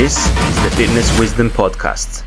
This is the Fitness Wisdom Podcast.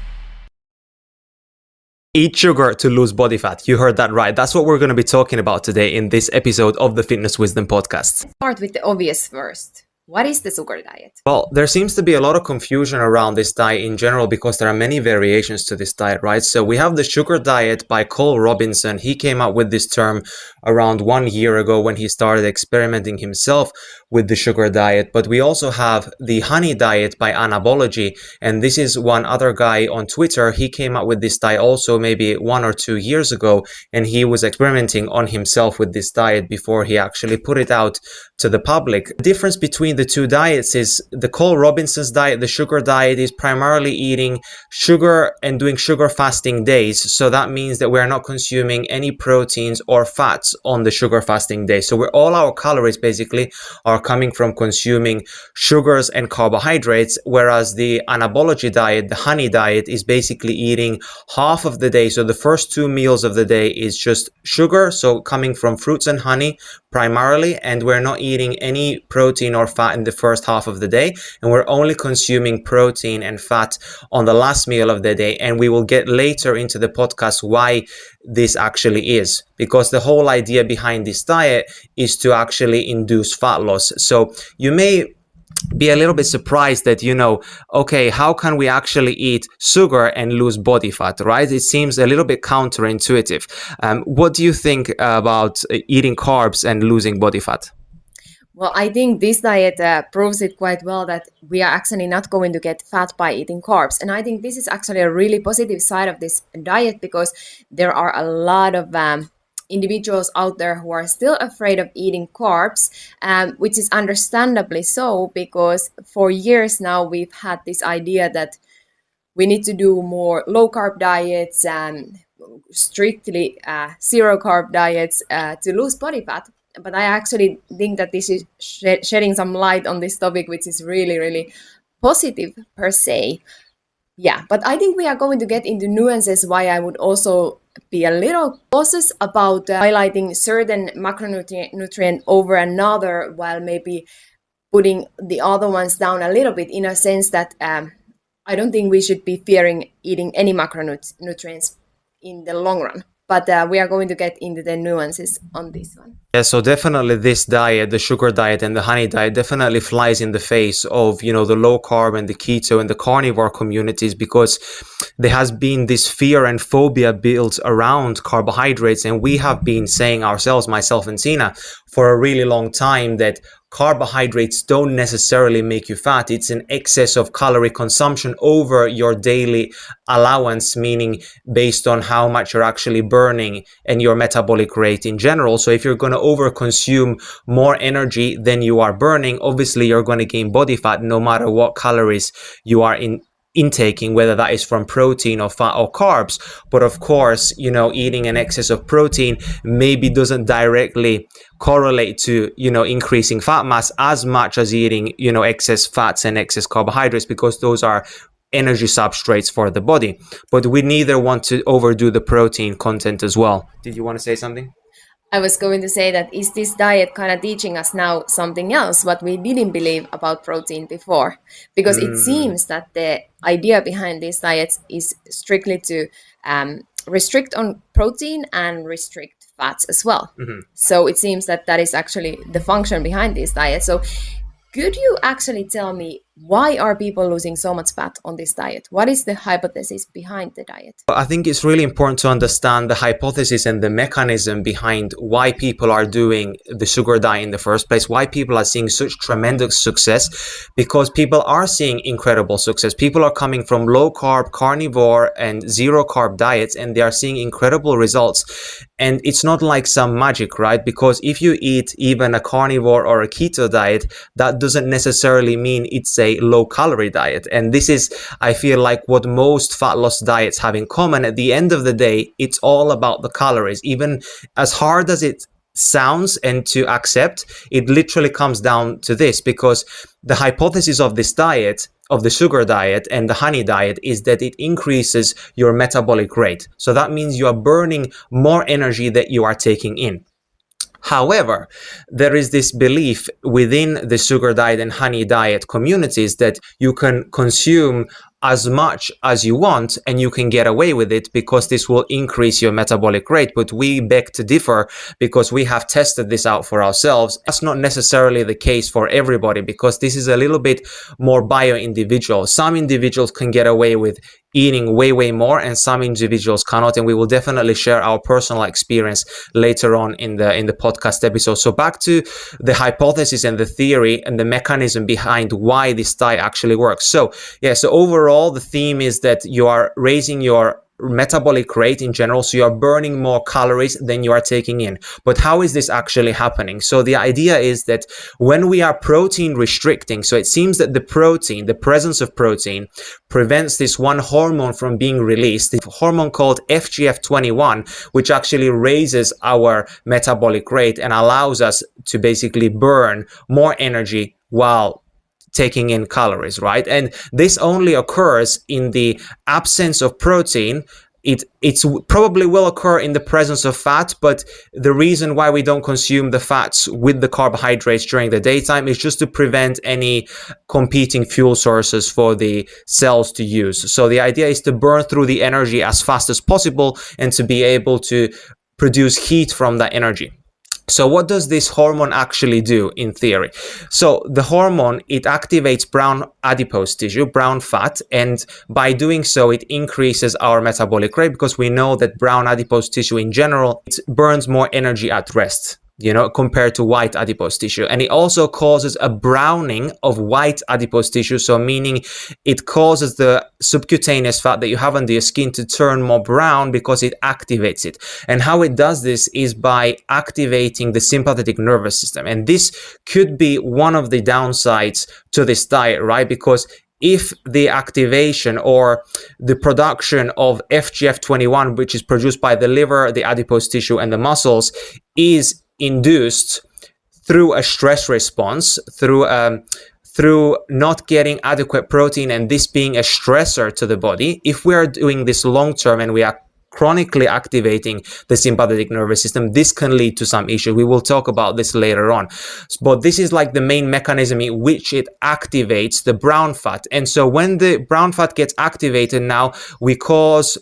Eat sugar to lose body fat. You heard that right. That's what we're going to be talking about today in this episode of the Fitness Wisdom Podcast. Start with the obvious first. What is the sugar diet? Well, there seems to be a lot of confusion around this diet in general because there are many variations to this diet, right? So we have the sugar diet by Cole Robinson. He came up with this term around 1 year ago when he started experimenting himself with the sugar diet. But we also have the honey diet by Anabology. And this is one other guy on Twitter. He came up with this diet also maybe 1 or 2 years ago. And he was experimenting on himself with this diet before he actually put it out to the public. The difference between the two diets is the Cole Robinson's diet, the sugar diet, is primarily eating sugar and doing sugar fasting days. So that means that we're not consuming any proteins or fats on the sugar fasting day. So all our calories basically are coming from consuming sugars and carbohydrates, whereas the Anabology diet, the honey diet, is basically eating half of the day. So the first 2 meals of the day is just sugar, so coming from fruits and honey primarily, and we're not eating any protein or fat in the first half of the day, and we're only consuming protein and fat on the last meal of the day. And we will get later into the podcast why this actually is, because the whole idea behind this diet is to actually induce fat loss. So you may be a little bit surprised that, okay, how can we actually eat sugar and lose body fat, right? It seems a little bit counterintuitive. What do you think about eating carbs and losing body fat? Well, I think this diet proves it quite well that we are actually not going to get fat by eating carbs. And I think this is actually a really positive side of this diet, because there are a lot of individuals out there who are still afraid of eating carbs, which is understandably so, because for years now we've had this idea that we need to do more low carb diets and strictly zero carb diets to lose body fat. But I actually think that this is shedding some light on this topic, which is really, really positive per se. Yeah, but I think we are going to get into nuances why I would also be a little cautious about highlighting certain macronutrient over another, while maybe putting the other ones down a little bit, in a sense that I don't think we should be fearing eating any macronutrients in the long run. But we are going to get into the nuances on this one. Yeah, so definitely this diet, the sugar diet and the honey diet, definitely flies in the face of, the low carb and the keto and the carnivore communities, because there has been this fear and phobia built around carbohydrates. And we have been saying ourselves, myself and Sina, for a really long time that carbohydrates don't necessarily make you fat. It's an excess of calorie consumption over your daily allowance, meaning based on how much you're actually burning and your metabolic rate in general. So if you're going to overconsume more energy than you are burning, obviously you're going to gain body fat no matter what calories you are intaking, whether that is from protein or fat or carbs. But of course, eating an excess of protein maybe doesn't directly correlate to, increasing fat mass as much as eating, excess fats and excess carbohydrates, because those are energy substrates for the body. But we neither want to overdo the protein content as well. Did you want to say something? I was going to say that is this diet kind of teaching us now something else, what we didn't believe about protein before? Because it seems that the idea behind these diets is strictly to restrict on protein and restrict fats as well. Mm-hmm. So it seems that is actually the function behind this diet. So could you actually tell me, why are people losing so much fat on this diet? What is the hypothesis behind the diet? I think it's really important to understand the hypothesis and the mechanism behind why people are doing the sugar diet in the first place, why people are seeing such tremendous success, because people are seeing incredible success. People are coming from low carb, carnivore, and zero carb diets, and they are seeing incredible results. And it's not like some magic, right? Because if you eat even a carnivore or a keto diet, that doesn't necessarily mean it's a low calorie diet. And this is, I feel like, what most fat loss diets have in common. At the end of the day, it's all about the calories. Even as hard as it sounds and to accept, it literally comes down to this, because the hypothesis of this diet, of the sugar diet and the honey diet, is that it increases your metabolic rate. So that means you are burning more energy that you are taking in. However, there is this belief within the sugar diet and honey diet communities that you can consume as much as you want and you can get away with it because this will increase your metabolic rate. But we beg to differ because we have tested this out for ourselves. That's not necessarily the case for everybody because this is a little bit more bio-individual. Some individuals can get away with eating way more and some individuals cannot, and we will definitely share our personal experience later on in the podcast episode. So back to the hypothesis and the theory and the mechanism behind why this diet actually works. So overall the theme is that you are raising your metabolic rate in general, so you are burning more calories than you are taking in. But how is this actually happening? So the idea is that when we are protein restricting, so it seems that the presence of protein prevents this one hormone from being released, the hormone called FGF21, which actually raises our metabolic rate and allows us to basically burn more energy while taking in calories, right? And this only occurs in the absence of protein. It's probably will occur in the presence of fat, but the reason why we don't consume the fats with the carbohydrates during the daytime is just to prevent any competing fuel sources for the cells to use. So the idea is to burn through the energy as fast as possible and to be able to produce heat from that energy. So what does this hormone actually do in theory? So the hormone, it activates brown adipose tissue, brown fat, and by doing so, it increases our metabolic rate because we know that brown adipose tissue in general, it burns more energy at rest, compared to white adipose tissue. And it also causes a browning of white adipose tissue. So meaning it causes the subcutaneous fat that you have under your skin to turn more brown because it activates it. And how it does this is by activating the sympathetic nervous system. And this could be one of the downsides to this diet, right? Because if the activation or the production of FGF21, which is produced by the liver, the adipose tissue, and the muscles, is induced through a stress response, through not getting adequate protein, and this being a stressor to the body. If we are doing this long term and we are chronically activating the sympathetic nervous system, this can lead to some issue. We will talk about this later on. But this is like the main mechanism in which it activates the brown fat. And so when the brown fat gets activated, now we cause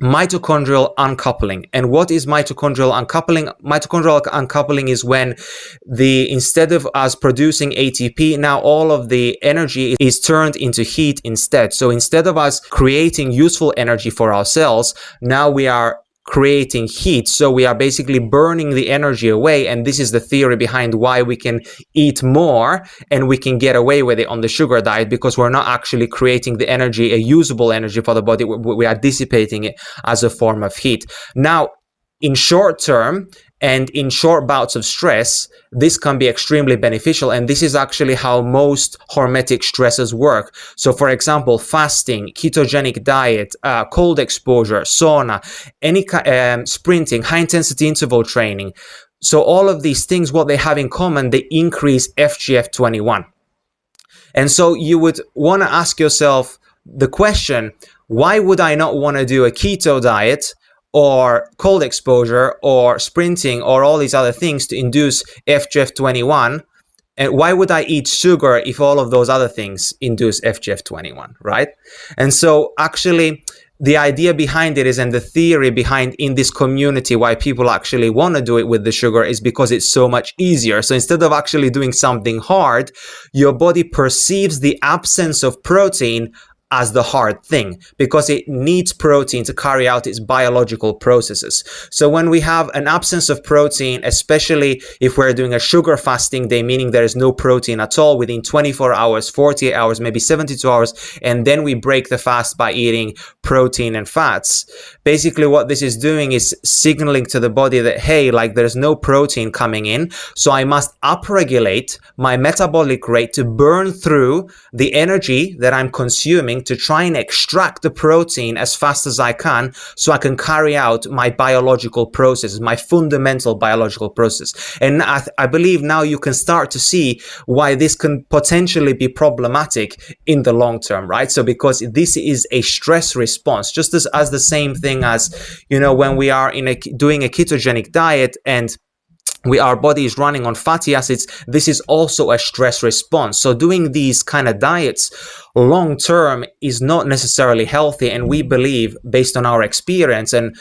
mitochondrial uncoupling. And what is mitochondrial uncoupling? Mitochondrial uncoupling is when instead of us producing ATP, now all of the energy is turned into heat instead. So instead of us creating useful energy for our cells, now we are creating heat. So we are basically burning the energy away. And this is the theory behind why we can eat more and we can get away with it on the sugar diet, because we're not actually creating the energy, a usable energy for the body. We are dissipating it as a form of heat. Now, in short term and in short bouts of stress, this can be extremely beneficial. And this is actually how most hormetic stresses work. So for example, fasting, ketogenic diet, cold exposure, sauna, any sprinting, high intensity interval training. So all of these things, what they have in common, they increase FGF21. And so you would want to ask yourself the question, why would I not want to do a keto diet or cold exposure or sprinting or all these other things to induce FGF21? And why would I eat sugar if all of those other things induce FGF21, right? And so actually the idea behind it is, and the theory behind in this community, why people actually want to do it with the sugar is because it's so much easier. So instead of actually doing something hard, your body perceives the absence of protein as the hard thing, because it needs protein to carry out its biological processes. So when we have an absence of protein, especially if we're doing a sugar fasting day, meaning there is no protein at all within 24 hours, 48 hours, maybe 72 hours, and then we break the fast by eating protein and fats, basically what this is doing is signaling to the body that, hey, like there's no protein coming in, so I must upregulate my metabolic rate to burn through the energy that I'm consuming to try and extract the protein as fast as I can, so I can carry out my biological processes, my fundamental biological process. And I believe now you can start to see why this can potentially be problematic in the long term, right? So because this is a stress response, just as the same thing as, when we are doing a ketogenic diet and our body is running on fatty acids, this is also a stress response. So doing these kind of diets long term is not necessarily healthy, and we believe, based on our experience and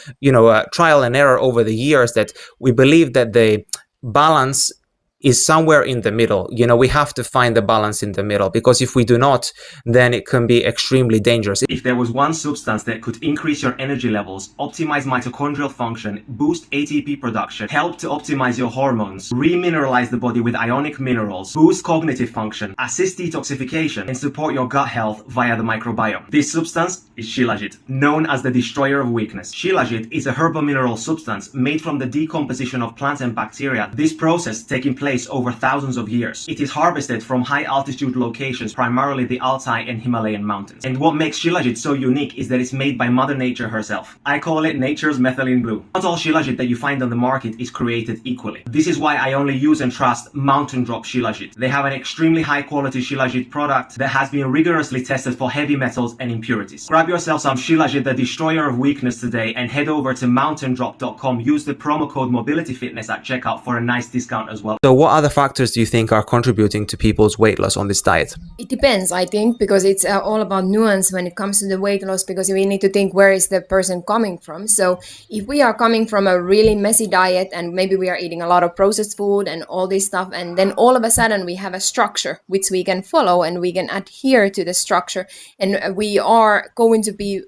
trial and error over the years, that we believe that the balance is somewhere in the middle. We have to find the balance in the middle, because if we do not, then it can be extremely dangerous. If there was one substance that could increase your energy levels, optimize mitochondrial function, boost ATP production, help to optimize your hormones, remineralize the body with ionic minerals, boost cognitive function, assist detoxification, and support your gut health via the microbiome, this substance is Shilajit, known as the destroyer of weakness. Shilajit is a herbal mineral substance made from the decomposition of plants and bacteria. This process taking place over thousands of years. It is harvested from high altitude locations, primarily the Altai and Himalayan mountains. And what makes Shilajit so unique is that it's made by Mother Nature herself. I call it nature's methylene blue. Not all Shilajit that you find on the market is created equally. This is why I only use and trust Mountain Drop Shilajit. They have an extremely high quality Shilajit product that has been rigorously tested for heavy metals and impurities. Grab yourself some Shilajit, the destroyer of weakness, today, and head over to mountaindrop.com. Use the promo code MobilityFitness at checkout for a nice discount as well. So what other factors do you think are contributing to people's weight loss on this diet? It depends, I think, because it's all about nuance when it comes to the weight loss, because we need to think where is the person coming from. So if we are coming from a really messy diet and maybe we are eating a lot of processed food and all this stuff, and then all of a sudden we have a structure which we can follow and we can adhere to the structure, and we are going to be,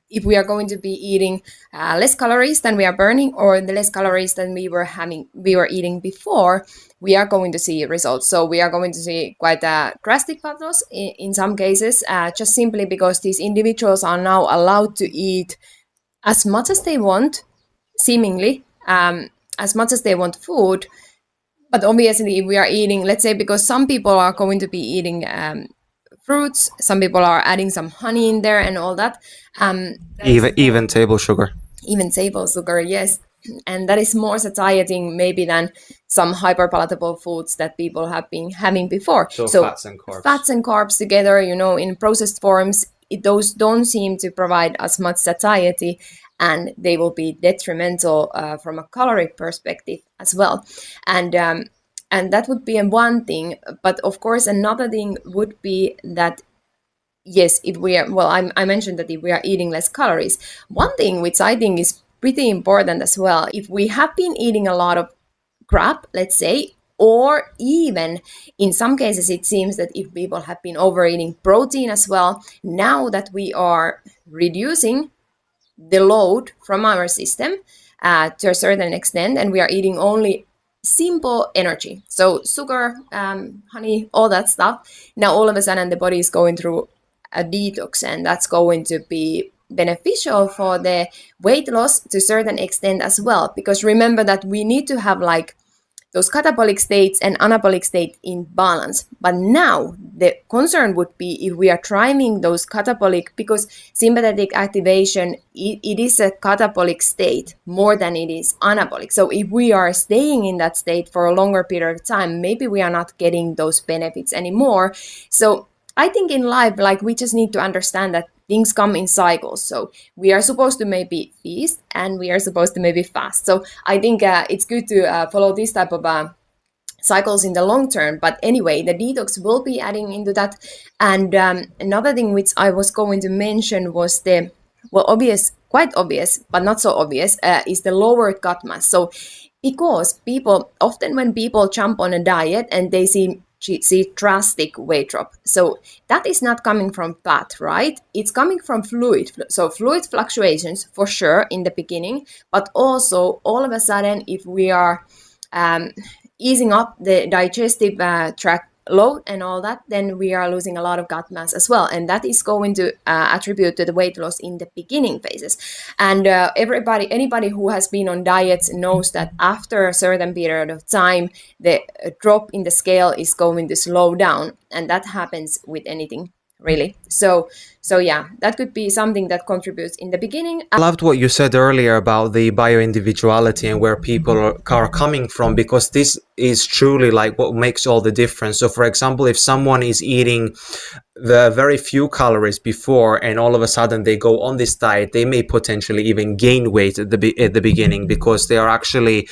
if we are going to be eating less calories than we are burning, or the less calories than we were eating before, we are going to see results. So we are going to see quite a drastic fat loss in some cases, just simply because these individuals are now allowed to eat as much as they want, seemingly, as much as they want food. But obviously, if we are eating, let's say, because some people are going to be eating fruits, some people are adding some honey in there and all that. Even table sugar. Even table sugar, yes. And that is more satiating maybe than some hyperpalatable foods that people have been having before. So fats and carbs. Fats and carbs together, in processed forms, those don't seem to provide as much satiety, and they will be detrimental from a caloric perspective as well. And that would be one thing. But of course, another thing would be that, yes, if we are, I mentioned that if we are eating less calories, one thing which I think is pretty important as well, if we have been eating a lot of crap, let's say, or even in some cases it seems that if people have been overeating protein as well, now that we are reducing the load from our system to a certain extent, and we are eating only simple energy, so sugar, honey, all that stuff, now all of a sudden the body is going through a detox, and that's going to be beneficial for the weight loss to a certain extent as well, because remember that we need to have like those catabolic states and anabolic state in balance. But now the concern would be if we are driving those catabolic, because sympathetic activation, it is a catabolic state more than it is anabolic. So if we are staying in that state for a longer period of time, maybe we are not getting those benefits anymore. So I think in life, like, we just need to understand that things come in cycles. So we are supposed to maybe feast and we are supposed to maybe fast. So I think it's good to follow this type of cycles in the long term. But anyway, the detox will be adding into that. And another thing which I was going to mention was the, well, obvious, quite obvious, but not so obvious, is the lowered gut mass. So because people, often when people jump on a diet and they see drastic weight drop. So that is not coming from fat, right? It's coming from fluid. So fluid fluctuations for sure in the beginning, but also all of a sudden, if we are easing up the digestive tract load and all that, then we are losing a lot of gut mass as well, and that is going to attribute to the weight loss in the beginning phases. And anybody who has been on diets knows that after a certain period of time, the drop in the scale is going to slow down, and that happens with anything, really. So yeah, that could be something that contributes in the beginning. I loved what you said earlier about the bioindividuality and where people are coming from, because this is truly like what makes all the difference. So for example, if someone is eating the very few calories before, and all of a sudden they go on this diet, they may potentially even gain weight at the beginning, because they are actually,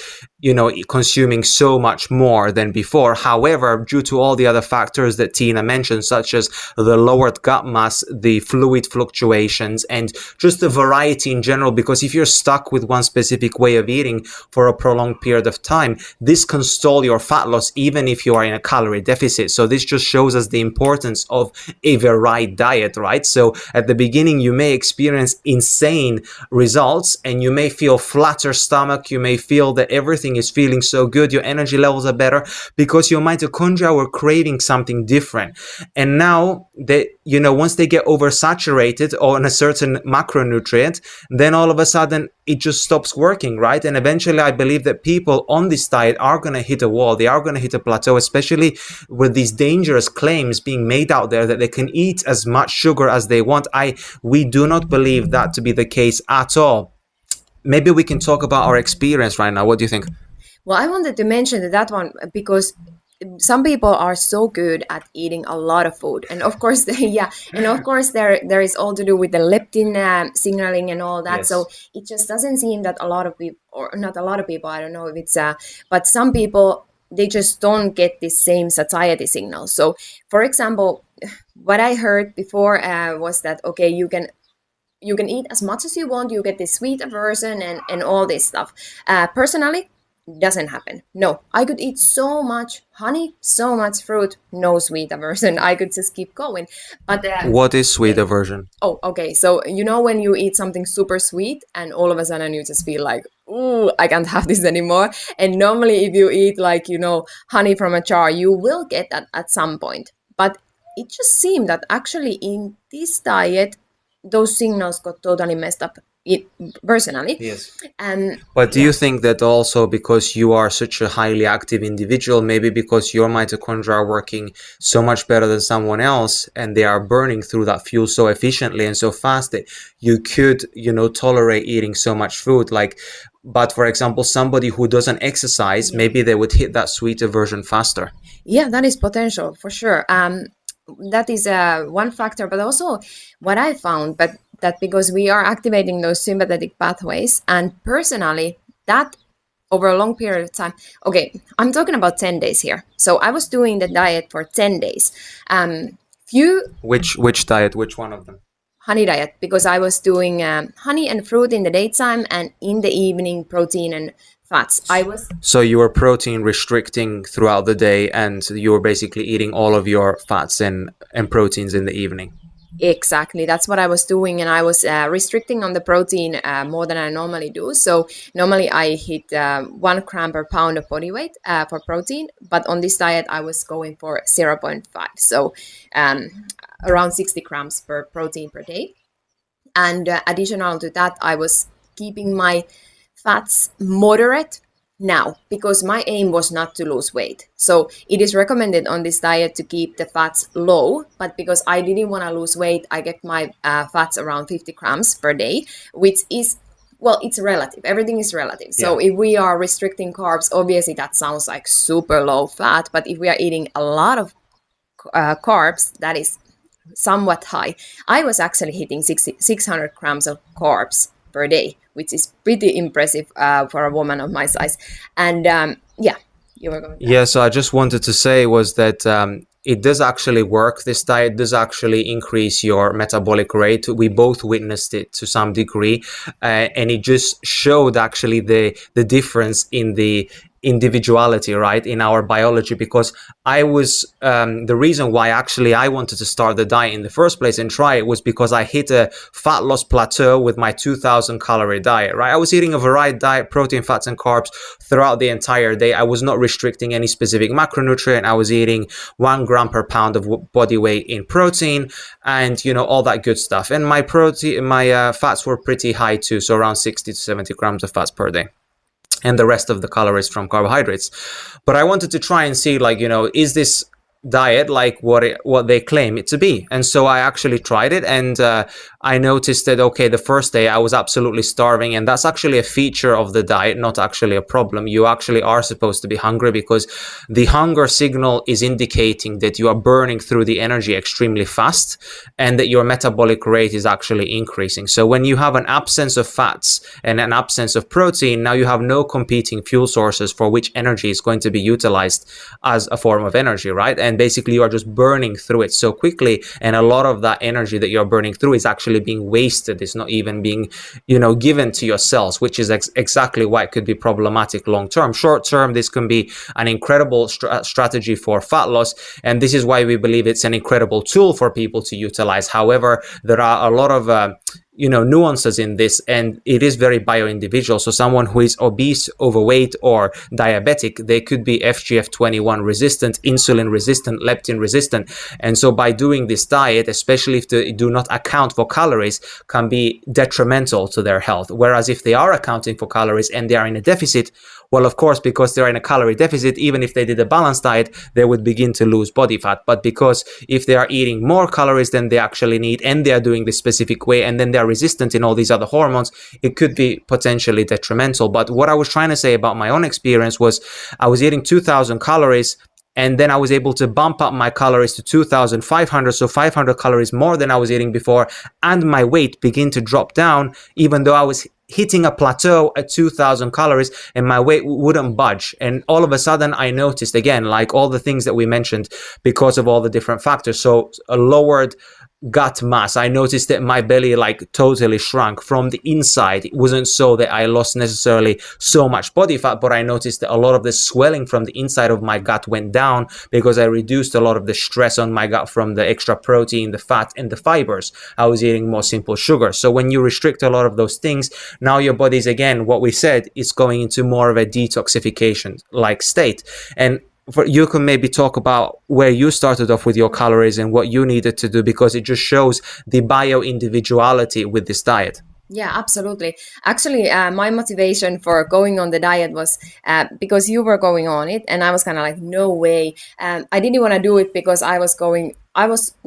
consuming so much more than before. However, due to all the other factors that Tina mentioned, such as the lowered gut mass, the fluid fluctuations, and just the variety in general, because if you're stuck with one specific way of eating for a prolonged period of time, this can stall your fat loss even if you are in a calorie deficit. So this just shows us the importance of a varied diet, right? So at the beginning, you may experience insane results, and you may feel flatter stomach. You may feel that everything is feeling so good. Your energy levels are better because your mitochondria were craving something different. And now they, once they get oversaturated on a certain macronutrient, then all of a sudden it just stops working, right? And eventually I believe that people on this diet are going to hit a wall. They are going to hit a plateau, especially with these dangerous claims being made out there that they can eat as much sugar as they want. We do not believe that to be the case at all. Maybe we can talk about our experience right now. What do you think? Well, I wanted to mention that one because some people are so good at eating a lot of food, and of course, yeah, and of course, there is all to do with the leptin signaling and all that. Yes. So it just doesn't seem that a lot of people, or not a lot of people, I don't know if it's, but some people, they just don't get the same satiety signal. So, for example, what I heard before was that okay, you can eat as much as you want, you get the sweet aversion and all this stuff. Personally, doesn't happen. No, I could eat so much honey, so much fruit, no sweet aversion. I could just keep going. But what is sweet aversion? Oh, okay. So when you eat something super sweet and all of a sudden you just feel like, ooh, I can't have this anymore. And normally if you eat honey from a jar, you will get that at some point. But it just seemed that actually in this diet, those signals got totally messed up. Personally, yes. And but do you think that also because you are such a highly active individual, maybe because your mitochondria are working so much better than someone else, and they are burning through that fuel so efficiently and so fast, that you could tolerate eating so much food? But for example, somebody who doesn't exercise, maybe they would hit that sweet aversion faster. Yeah, that is potential for sure. That is one factor, but also what I found, but that because we are activating those sympathetic pathways, and personally, that over a long period of time, okay, I'm talking about 10 days here. So I was doing the diet for 10 days. Which diet? Which one of them? Honey diet, because I was doing honey and fruit in the daytime, and in the evening, protein and fats. So you were protein restricting throughout the day, and you were basically eating all of your fats and proteins in the evening. Exactly, that's what I was doing, and I was restricting on the protein more than I normally do. So normally I hit 1 gram per pound of body weight for protein, but on this diet I was going for 0.5, so around 60 grams per protein per day. And additional to that, I was keeping my fats moderate now, because my aim was not to lose weight. So it is recommended on this diet to keep the fats low, but because I didn't want to lose weight, I kept my fats around 50 grams per day, which is, well, it's relative. Everything is relative. So if we are restricting carbs, obviously that sounds like super low fat, but if we are eating a lot of carbs, that is somewhat high. I was actually hitting 600 grams of carbs per day, which is pretty impressive for a woman of my size. And you were going to Yeah, so I just wanted to say was that it does actually work. This diet does actually increase your metabolic rate. We both witnessed it to some degree, and it just showed actually the difference in the individuality, right, in our biology. Because I was the reason why actually I wanted to start the diet in the first place and try it was because I hit a fat loss plateau with my 2000 calorie diet, right? I was eating a varied diet, protein, fats and carbs throughout the entire day. I was not restricting any specific macronutrient. I was eating 1 gram per pound of body weight in protein, and all that good stuff. And my fats were pretty high too, so around 60 to 70 grams of fats per day, and the rest of the calories from carbohydrates. But I wanted to try and see, is this diet like what they claim it to be. And so I actually tried it, and I noticed that, okay, the first day I was absolutely starving, and that's actually a feature of the diet, not actually a problem. You actually are supposed to be hungry because the hunger signal is indicating that you are burning through the energy extremely fast and that your metabolic rate is actually increasing. So when you have an absence of fats and an absence of protein, now you have no competing fuel sources for which energy is going to be utilized as a form of energy, right? And basically you are just burning through it so quickly, and a lot of that energy that you're burning through is actually being wasted. It's not even being, given to your cells, which is exactly why it could be problematic long term. Short term, this can be an incredible strategy for fat loss, and this is why we believe it's an incredible tool for people to utilize. However, there are a lot of nuances in this, and it is very bio-individual. So someone who is obese, overweight, or diabetic, they could be FGF21 resistant, insulin resistant, leptin resistant. And so by doing this diet, especially if they do not account for calories, can be detrimental to their health. Whereas if they are accounting for calories and they are in a deficit, well, of course, because they're in a calorie deficit, even if they did a balanced diet, they would begin to lose body fat. But because if they are eating more calories than they actually need, and they are doing this specific way, and then they're resistant in all these other hormones, it could be potentially detrimental. But what I was trying to say about my own experience was I was eating 2,000 calories, and then I was able to bump up my calories to 2,500, so 500 calories more than I was eating before, and my weight began to drop down, even though I was hitting a plateau at 2,000 calories and my weight wouldn't budge. And all of a sudden I noticed, again, like all the things that we mentioned, because of all the different factors, so a lowered gut mass. I noticed that my belly totally shrunk from the inside. It wasn't so that I lost necessarily so much body fat, but I noticed that a lot of the swelling from the inside of my gut went down because I reduced a lot of the stress on my gut from the extra protein, the fat, and the fibers. I was eating more simple sugar. So when you restrict a lot of those things, now your body's, again, what we said, is going into more of a detoxification state. And you can maybe talk about where you started off with your calories and what you needed to do, because it just shows the bio-individuality with this diet. Yeah, absolutely. Actually, my motivation for going on the diet was because you were going on it, and I was kind of like, no way. I didn't want to do it because I was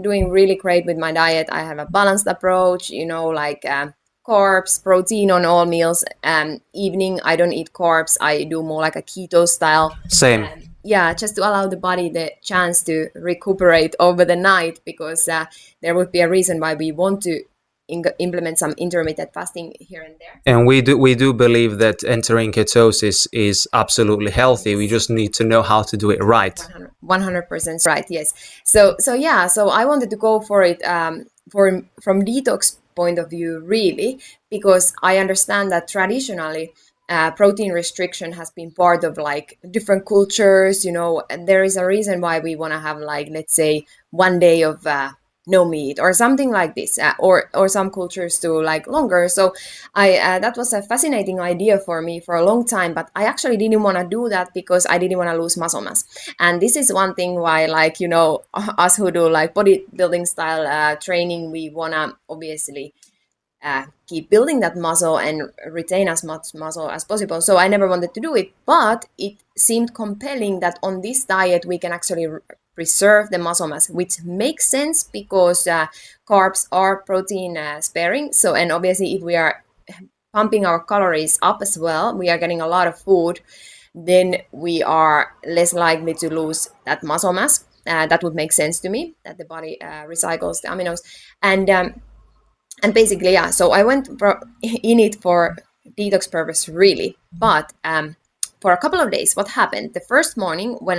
doing really great with my diet. I have a balanced approach, carbs, protein on all meals. Evening, I don't eat carbs. I do more like a keto style. Same. Yeah, just to allow the body the chance to recuperate over the night, because there would be a reason why we want to implement some intermittent fasting here and there. And we do believe that entering ketosis is absolutely healthy. We just need to know how to do it right. 100% right. Yes. So I wanted to go for it from detox point of view, really, because I understand that traditionally protein restriction has been part of different cultures, and there is a reason why we want to have let's say 1 day of no meat or something like this, or some cultures do longer. So that was a fascinating idea for me for a long time, but I actually didn't want to do that because I didn't want to lose muscle mass. And this is one thing why us who do bodybuilding style training, we want to obviously keep building that muscle and retain as much muscle as possible. So I never wanted to do it, but it seemed compelling that on this diet we can actually preserve the muscle mass, which makes sense because carbs are protein sparing. So, and obviously if we are pumping our calories up as well, we are getting a lot of food, then we are less likely to lose that muscle mass. That would make sense to me, that the body recycles the aminos. And basically, yeah, so I went in it for detox purpose, really. But for a couple of days, what happened? The first morning when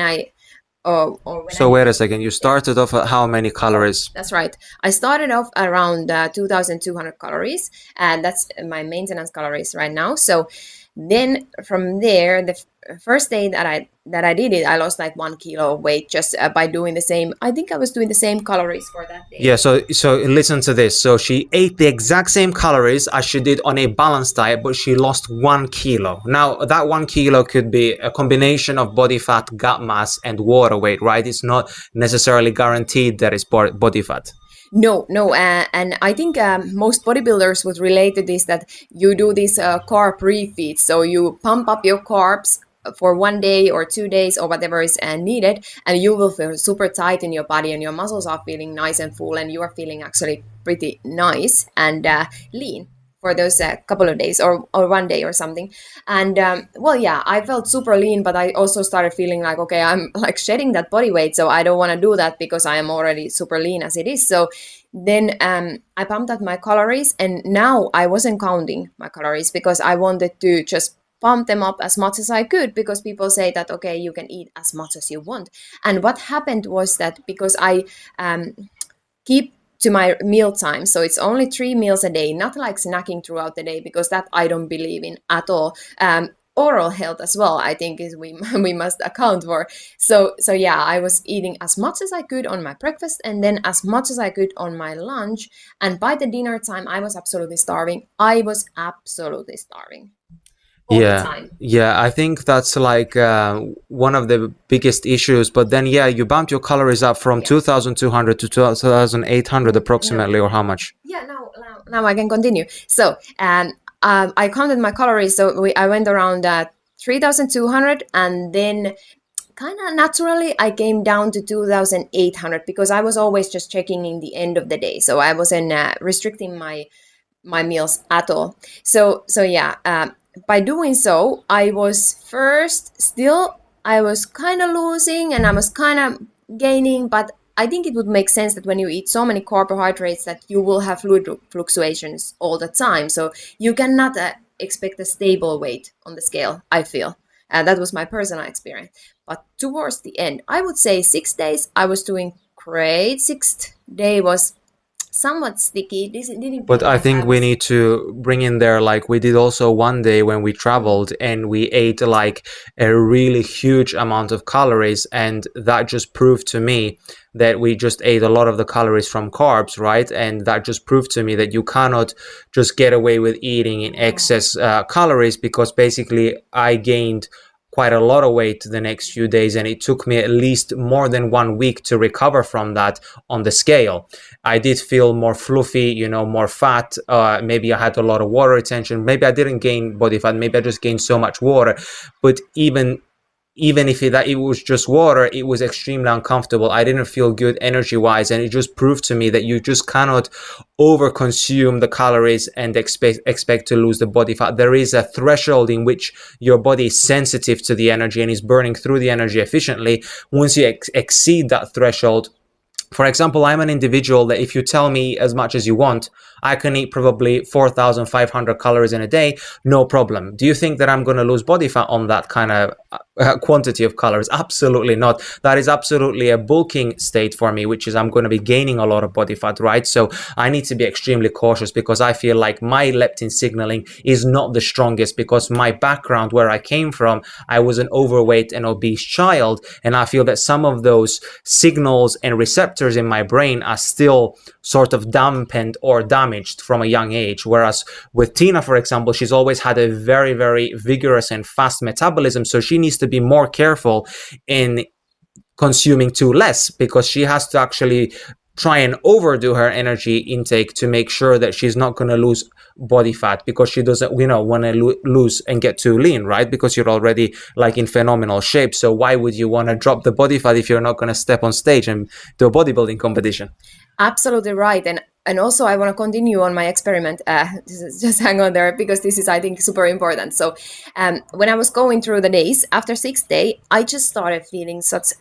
wait a second, you started off at how many calories? That's right. I started off around 2,200 calories, and that's my maintenance calories right now. So then from there, the first day that I did it, I lost 1 kilo of weight just by doing the same. I think I was doing the same calories for that day. Yeah, so listen to this. So she ate the exact same calories as she did on a balanced diet, but she lost 1 kilo. Now, that 1 kilo could be a combination of body fat, gut mass, and water weight, right? It's not necessarily guaranteed that it's body fat. No, and I think most bodybuilders would relate to this, that you do this carb refeed. So you pump up your carbs for 1 day or 2 days or whatever is needed, and you will feel super tight in your body, and your muscles are feeling nice and full, and you are feeling actually pretty nice and lean for those couple of days or 1 day or something. And well, yeah, I felt super lean, but I also started feeling like, okay, I'm like shedding that body weight, so I don't want to do that because I am already super lean as it is. So then I pumped up my calories, and now I wasn't counting my calories because I wanted to just pump them up as much as I could, because people say that, okay, you can eat as much as you want. And what happened was that because I keep to my meal time, so it's only 3 meals a day, not like snacking throughout the day, because that I don't believe in at all. Oral health as well, I think, is we must account for. So yeah, I was eating as much as I could on my breakfast, and then as much as I could on my lunch. And by the dinner time, I was absolutely starving. I was absolutely starving all the Yeah, time. yeah, I think that's like one of the biggest issues. But then, yeah, you bumped your calories up from Yeah. 2,200 to 2,800 approximately, or how much? Yeah, now I can continue. So I counted my calories. So I went around 3,200, and then kind of naturally I came down to 2,800, because I was always just checking in the end of the day. So I wasn't restricting my meals at all. So yeah, by doing so, I was first still, I was kind of losing and I was kind of gaining, but I think it would make sense that when you eat so many carbohydrates that you will have fluid fluctuations all the time. So you cannot expect a stable weight on the scale, I feel. That was my personal experience. But towards the end, I would say 6 days I was doing great. Sixth day was somewhat sticky. This didn't But feel I like I think we was. need to bring in there, like we did also one day when we traveled and we ate like a really huge amount of calories. And that just proved to me that we just ate a lot of the calories from carbs, right? And that just proved to me that you cannot just get away with eating in excess calories, because basically I gained quite a lot of weight the next few days, and it took me at least more than 1 week to recover from that on the scale. I did feel more fluffy, more fat. Maybe I had a lot of water retention. Maybe I didn't gain body fat. Maybe I just gained so much water. But even if it was just water, it was extremely uncomfortable. I didn't feel good energy wise, and it just proved to me that you just cannot over consume the calories and expect to lose the body fat. There is a threshold in which your body is sensitive to the energy and is burning through the energy efficiently. Once you exceed that threshold, for example, I'm an individual that if you tell me as much as you want, I can eat probably 4,500 calories in a day, no problem. Do you think that I'm going to lose body fat on that kind of quantity of calories? Absolutely not. That is absolutely a bulking state for me, which is I'm going to be gaining a lot of body fat, right? So I need to be extremely cautious, because I feel like my leptin signaling is not the strongest, because my background, where I came from, I was an overweight and obese child. And I feel that some of those signals and receptors in my brain are still sort of dampened or damaged from a young age. Whereas with Tina, for example, she's always had a very, very vigorous and fast metabolism. So she needs to be more careful in consuming too less, because she has to actually try and overdo her energy intake to make sure that she's not going to lose body fat, because she doesn't want to lose and get too lean, right? Because you're already like in phenomenal shape. So why would you want to drop the body fat if you're not going to step on stage and do a bodybuilding competition? Absolutely right. And also I want to continue on my experiment. Just hang on there, because this is, I think, super important. So when I was going through the days after 6th day, I just started feeling such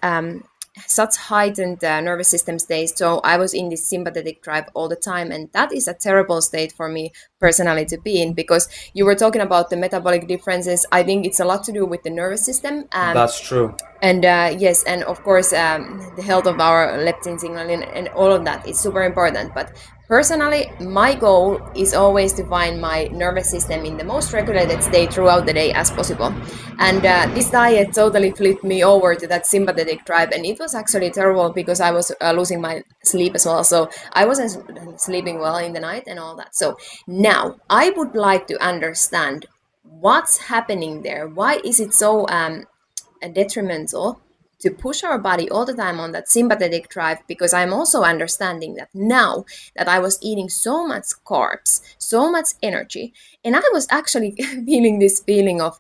heightened nervous system state. So I was in this sympathetic drive all the time, and that is a terrible state for me personally to be in, because you were talking about the metabolic differences. I think it's a lot to do with the nervous system. That's true. And yes, and of course, the health of our leptin signaling and all of that is super important. But personally, my goal is always to find my nervous system in the most regulated state throughout the day as possible. And this diet totally flipped me over to that sympathetic drive, and it was actually terrible, because I was losing my sleep as well. So I wasn't sleeping well in the night and all that. So now I would like to understand what's happening there. Why is it so detrimental to push our body all the time on that sympathetic drive? Because I'm also understanding that now that I was eating so much carbs, so much energy, and I was actually feeling this feeling of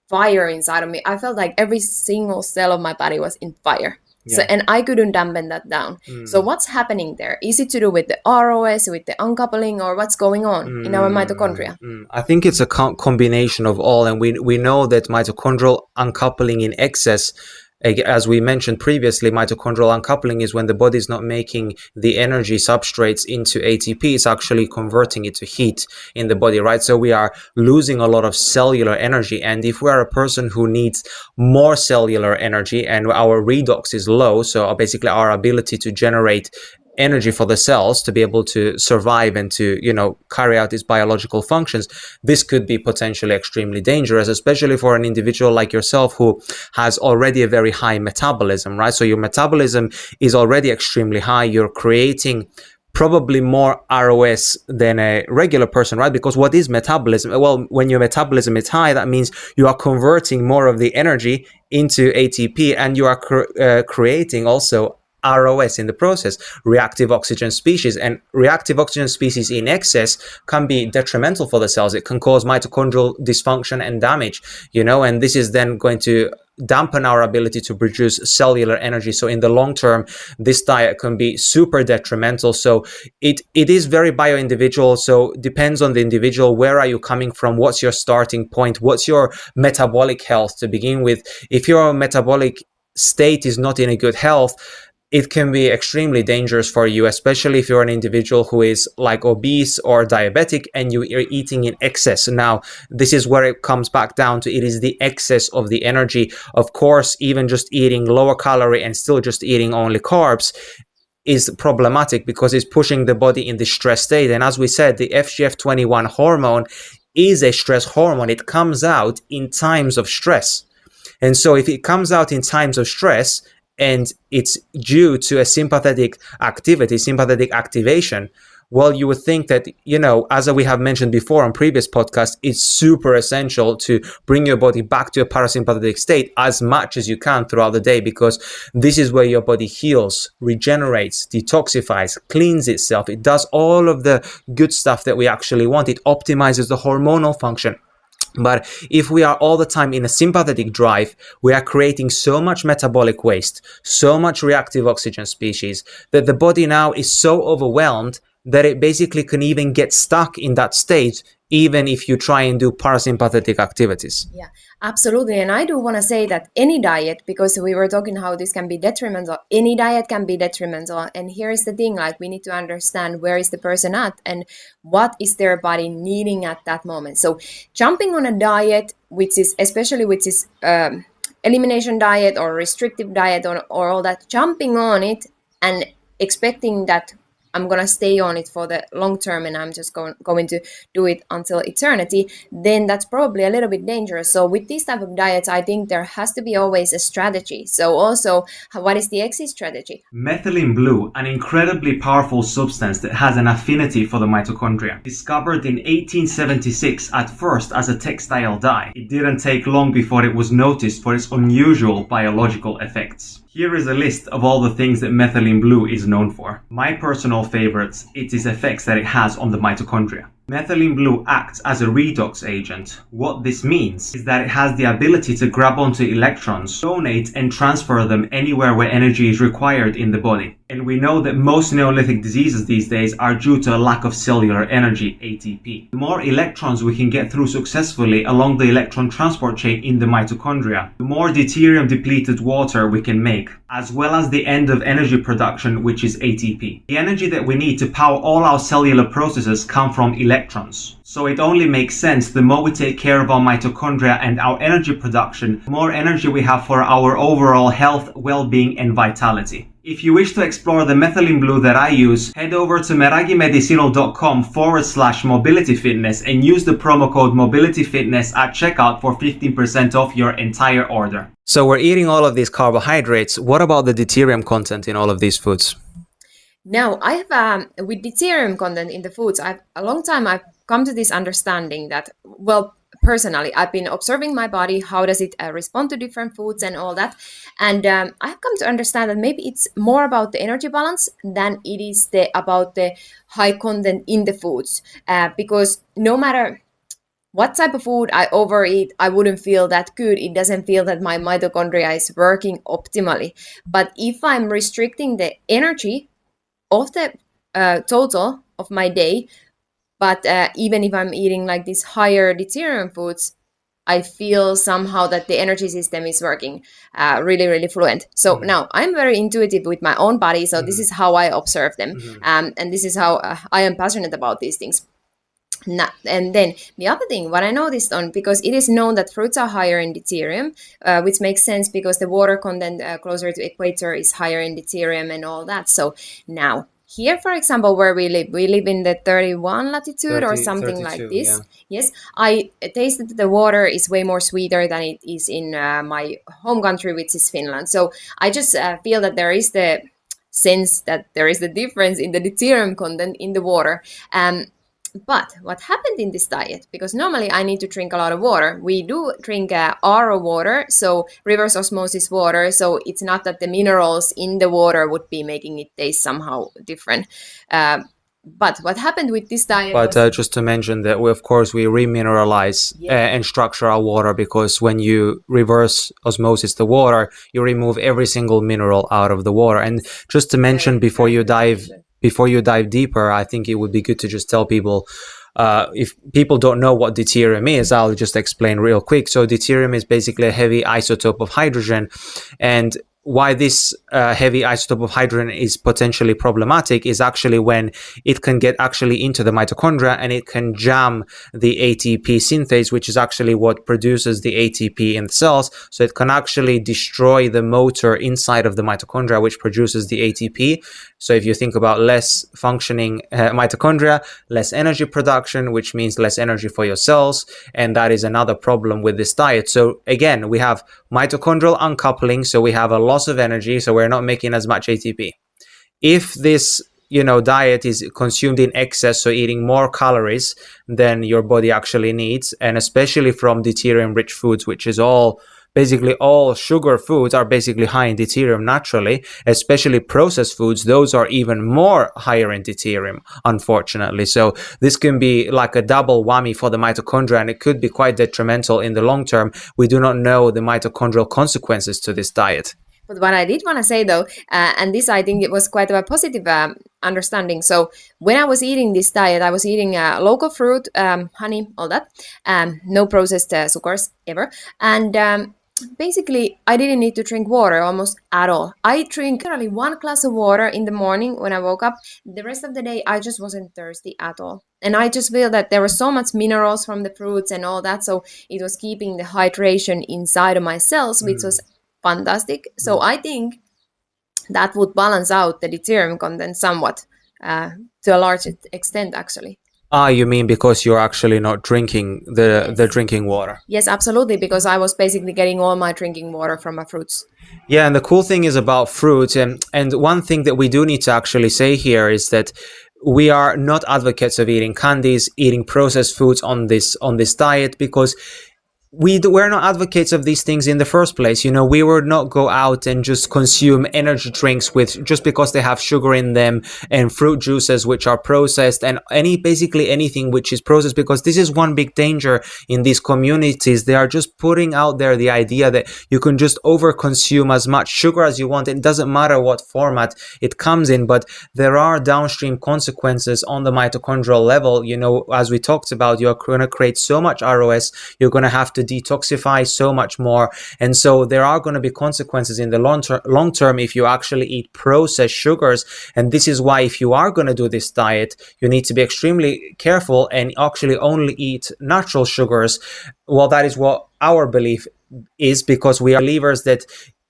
fire inside of me. I felt like every single cell of my body was in fire. So, and I couldn't dampen that down. So what's happening there? Is it to do with the ROS, with the uncoupling, or what's going on in our mitochondria? I think it's a combination of all, and we know that mitochondrial uncoupling in excess, as we mentioned previously, mitochondrial uncoupling is when the body is not making the energy substrates into ATP, it's actually converting it to heat in the body, right? So we are losing a lot of cellular energy. And if we are a person who needs more cellular energy and our redox is low, so basically our ability to generate energy for the cells to be able to survive and to, carry out its biological functions, this could be potentially extremely dangerous, especially for an individual like yourself who has already a very high metabolism, right? So your metabolism is already extremely high. You're creating probably more ROS than a regular person, right? Because what is metabolism? Well, when your metabolism is high, that means you are converting more of the energy into ATP, and you are creating also ROS in the process, reactive oxygen species. And reactive oxygen species in excess can be detrimental for the cells. It can cause mitochondrial dysfunction and damage, and this is then going to dampen our ability to produce cellular energy. So in the long term, this diet can be super detrimental. So it is very bio-individual. So depends on the individual. Where are you coming from? What's your starting point? What's your metabolic health to begin with? If your metabolic state is not in a good health, it can be extremely dangerous for you, especially if you're an individual who is like obese or diabetic and you are eating in excess. Now, this is where it comes back down to, it is the excess of the energy. Of course, even just eating lower calorie and still just eating only carbs is problematic because it's pushing the body in the stress state. And as we said, the FGF21 hormone is a stress hormone. It comes out in times of stress. And so if it comes out in times of stress, and it's due to a sympathetic activity, sympathetic activation, well, you would think that, as we have mentioned before on previous podcasts, it's super essential to bring your body back to a parasympathetic state as much as you can throughout the day, because this is where your body heals, regenerates, detoxifies, cleans itself. It does all of the good stuff that we actually want. It optimizes the hormonal function. But if we are all the time in a sympathetic drive, we are creating so much metabolic waste, so much reactive oxygen species, that the body now is so overwhelmed that it basically can even get stuck in that state, even if you try and do parasympathetic activities. Yeah, absolutely. And I do want to say that any diet, because we were talking how this can be detrimental, any diet can be detrimental. And here's the thing, like we need to understand where is the person at and what is their body needing at that moment. So jumping on a diet, which is elimination diet or restrictive diet or all that, jumping on it and expecting that I'm going to stay on it for the long term and I'm just going to do it until eternity, then that's probably a little bit dangerous. So with these type of diets, I think there has to be always a strategy. So also, what is the exit strategy? Methylene blue, an incredibly powerful substance that has an affinity for the mitochondria. Discovered in 1876 at first as a textile dye, it didn't take long before it was noticed for its unusual biological effects. Here is a list of all the things that methylene blue is known for. My personal favorites, it is effects that it has on the mitochondria. Methylene blue acts as a redox agent. What this means is that it has the ability to grab onto electrons, donate and transfer them anywhere where energy is required in the body. And we know that most Neolithic diseases these days are due to a lack of cellular energy, ATP. The more electrons we can get through successfully along the electron transport chain in the mitochondria, the more deuterium depleted water we can make, as well as the end of energy production, which is ATP. The energy that we need to power all our cellular processes come from electrons. So it only makes sense, the more we take care of our mitochondria and our energy production, the more energy we have for our overall health, well-being and vitality. If you wish to explore the methylene blue that I use, head over to meragimedicinal.com/mobilityfitness and use the promo code mobilityfitness at checkout for 15% off your entire order. So we're eating all of these carbohydrates. What about the deuterium content in all of these foods? Now, I have with deuterium content in the foods, I've come to this understanding that, well, personally, I've been observing my body, how does it respond to different foods and all that. And I've come to understand that maybe it's more about the energy balance than it is about the high content in the foods. Because no matter what type of food I overeat, I wouldn't feel that good. It doesn't feel that my mitochondria is working optimally. But if I'm restricting the energy of the total of my day, but even if I'm eating like these higher deuterium foods, I feel somehow that the energy system is working really, really fluent. So now I'm very intuitive with my own body. So this is how I observe them. And this is how I am passionate about these things. And then the other thing, what I noticed on, because it is known that fruits are higher in deuterium, which makes sense because the water content closer to equator is higher in deuterium and all that. So now here, for example, where we live in the 31 latitude or something like this. Yeah. Yes, I tasted that the water is way more sweeter than it is in my home country, which is Finland. So I just feel that there is the sense that there is the difference in the deuterium content in the water. But what happened in this diet, because normally I need to drink a lot of water. We do drink RO water, so reverse osmosis water. So it's not that the minerals in the water would be making it taste somehow different. But what happened with this diet But just to mention that we remineralize and structure our water, because when you reverse osmosis the water, you remove every single mineral out of the water. And just to mention before you dive deeper, I think it would be good to just tell people, if people don't know what deuterium is, I'll just explain real quick. So deuterium is basically a heavy isotope of hydrogen, and why this heavy isotope of hydrogen is potentially problematic is actually when it can get actually into the mitochondria and it can jam the ATP synthase, which is actually what produces the ATP in the cells. So it can actually destroy the motor inside of the mitochondria, which produces the ATP. So if you think about less functioning mitochondria, less energy production, which means less energy for your cells. And that is another problem with this diet. So again, we have mitochondrial uncoupling. So we have a loss of energy. So we're not making as much ATP. If this diet is consumed in excess, so eating more calories than your body actually needs, and especially from deuterium rich foods, which is basically all sugar foods are basically high in deuterium naturally, especially processed foods. Those are even more higher in deuterium, unfortunately. So this can be like a double whammy for the mitochondria, and it could be quite detrimental in the long term. We do not know the mitochondrial consequences to this diet. But what I did want to say though, and this I think it was quite a positive understanding. So when I was eating this diet, I was eating local fruit, honey, all that, no processed sugars ever. And basically, I didn't need to drink water almost at all. I drink literally 1 glass of water in the morning when I woke up. The rest of the day, I just wasn't thirsty at all. And I just feel that there was so much minerals from the fruits and all that. So it was keeping the hydration inside of my cells, which was fantastic. So I think that would balance out the deuterium content somewhat to a large extent, actually. You mean because you're actually not drinking the drinking water? Yes, absolutely, because I was basically getting all my drinking water from my fruits. Yeah, and the cool thing is about fruits, and one thing that we do need to actually say here is that we are not advocates of eating candies, eating processed foods on this diet, because we're not advocates of these things in the first place. We would not go out and just consume energy drinks just because they have sugar in them, and fruit juices which are processed, and basically anything which is processed, because this is one big danger in these communities. They are just putting out there the idea that you can just overconsume as much sugar as you want. It doesn't matter what format it comes in, but there are downstream consequences on the mitochondrial level. As we talked about, you're going to create so much ROS, you're going to have to detoxify so much more, and so there are going to be consequences in the long term if you actually eat processed sugars. And this is why, if you are going to do this diet, you need to be extremely careful and actually only eat natural sugars. Well, that is what our belief is, because we are believers that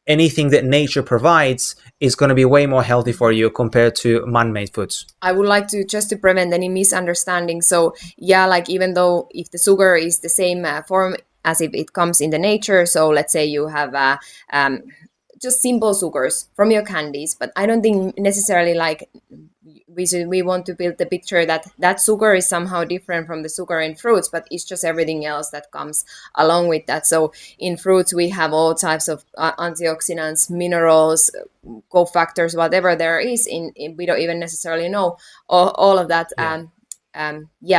anything that nature provides is going to be way more healthy for you compared to man-made foods. I would like to, just to prevent any misunderstanding. So yeah, like even though if the sugar is the same form as if it comes in the nature, so let's say you have just simple sugars from your candies, but I don't think necessarily like we want to build the picture that sugar is somehow different from the sugar in fruits, but it's just everything else that comes along with that. So in fruits, we have all types of antioxidants, minerals, cofactors, whatever there is in we don't even necessarily know all of that.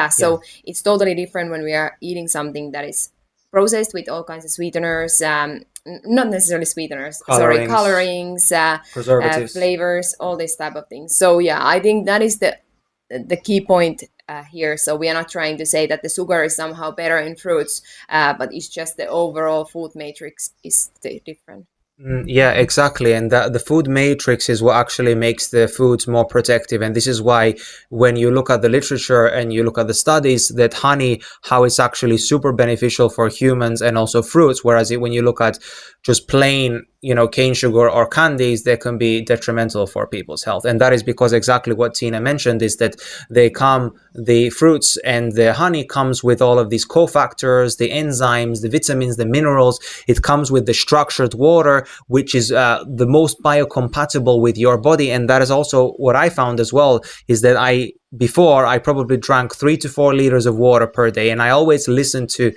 So it's totally different when we are eating something that is processed with all kinds of sweeteners, not necessarily sweeteners, colorings, preservatives. flavors, all this type of things. So yeah, I think that is the key point here. So we are not trying to say that the sugar is somehow better in fruits, but it's just the overall food matrix is different. Yeah, exactly. And the food matrix is what actually makes the foods more protective. And this is why when you look at the literature and you look at the studies, that honey, how it's actually super beneficial for humans and also fruits, whereas when you look at just plain, cane sugar or candies, they can be detrimental for people's health. And that is because exactly what Tina mentioned is that the fruits and the honey comes with all of these cofactors, the enzymes, the vitamins, the minerals. It comes with the structured water, which is the most biocompatible with your body. And that is also what I found as well, is that before I probably drank 3 to 4 liters of water per day. And I always listened to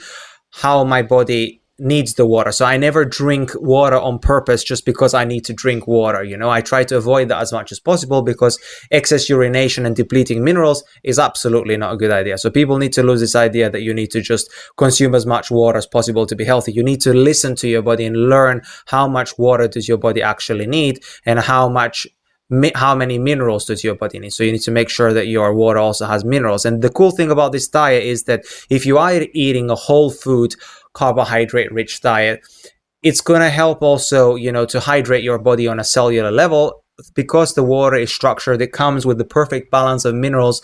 how my body needs the water. So I never drink water on purpose just because I need to drink water. I try to avoid that as much as possible because excess urination and depleting minerals is absolutely not a good idea. So people need to lose this idea that you need to just consume as much water as possible to be healthy. You need to listen to your body and learn how much water does your body actually need and how many minerals does your body need. So you need to make sure that your water also has minerals. And the cool thing about this diet is that if you are eating a whole food, carbohydrate rich diet, it's going to help also, to hydrate your body on a cellular level. Because the water is structured, it comes with the perfect balance of minerals.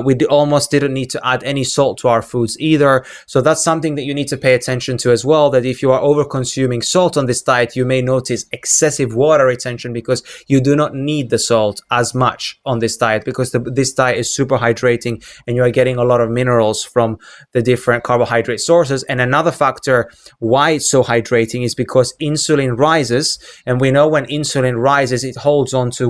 We almost didn't need to add any salt to our foods either. So that's something that you need to pay attention to as well, that if you are over consuming salt on this diet, you may notice excessive water retention because you do not need the salt as much on this diet, because this diet is super hydrating and you are getting a lot of minerals from the different carbohydrate sources. And another factor why it's so hydrating is because insulin rises, and we know when insulin rises, it holds on to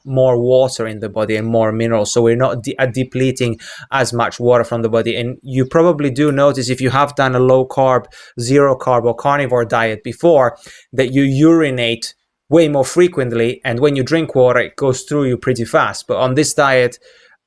more water in the body and more minerals, so we're not depleting as much water from the body. And you probably do notice, if you have done a low carb, zero carb or carnivore diet before, that you urinate way more frequently, and when you drink water it goes through you pretty fast. But on this diet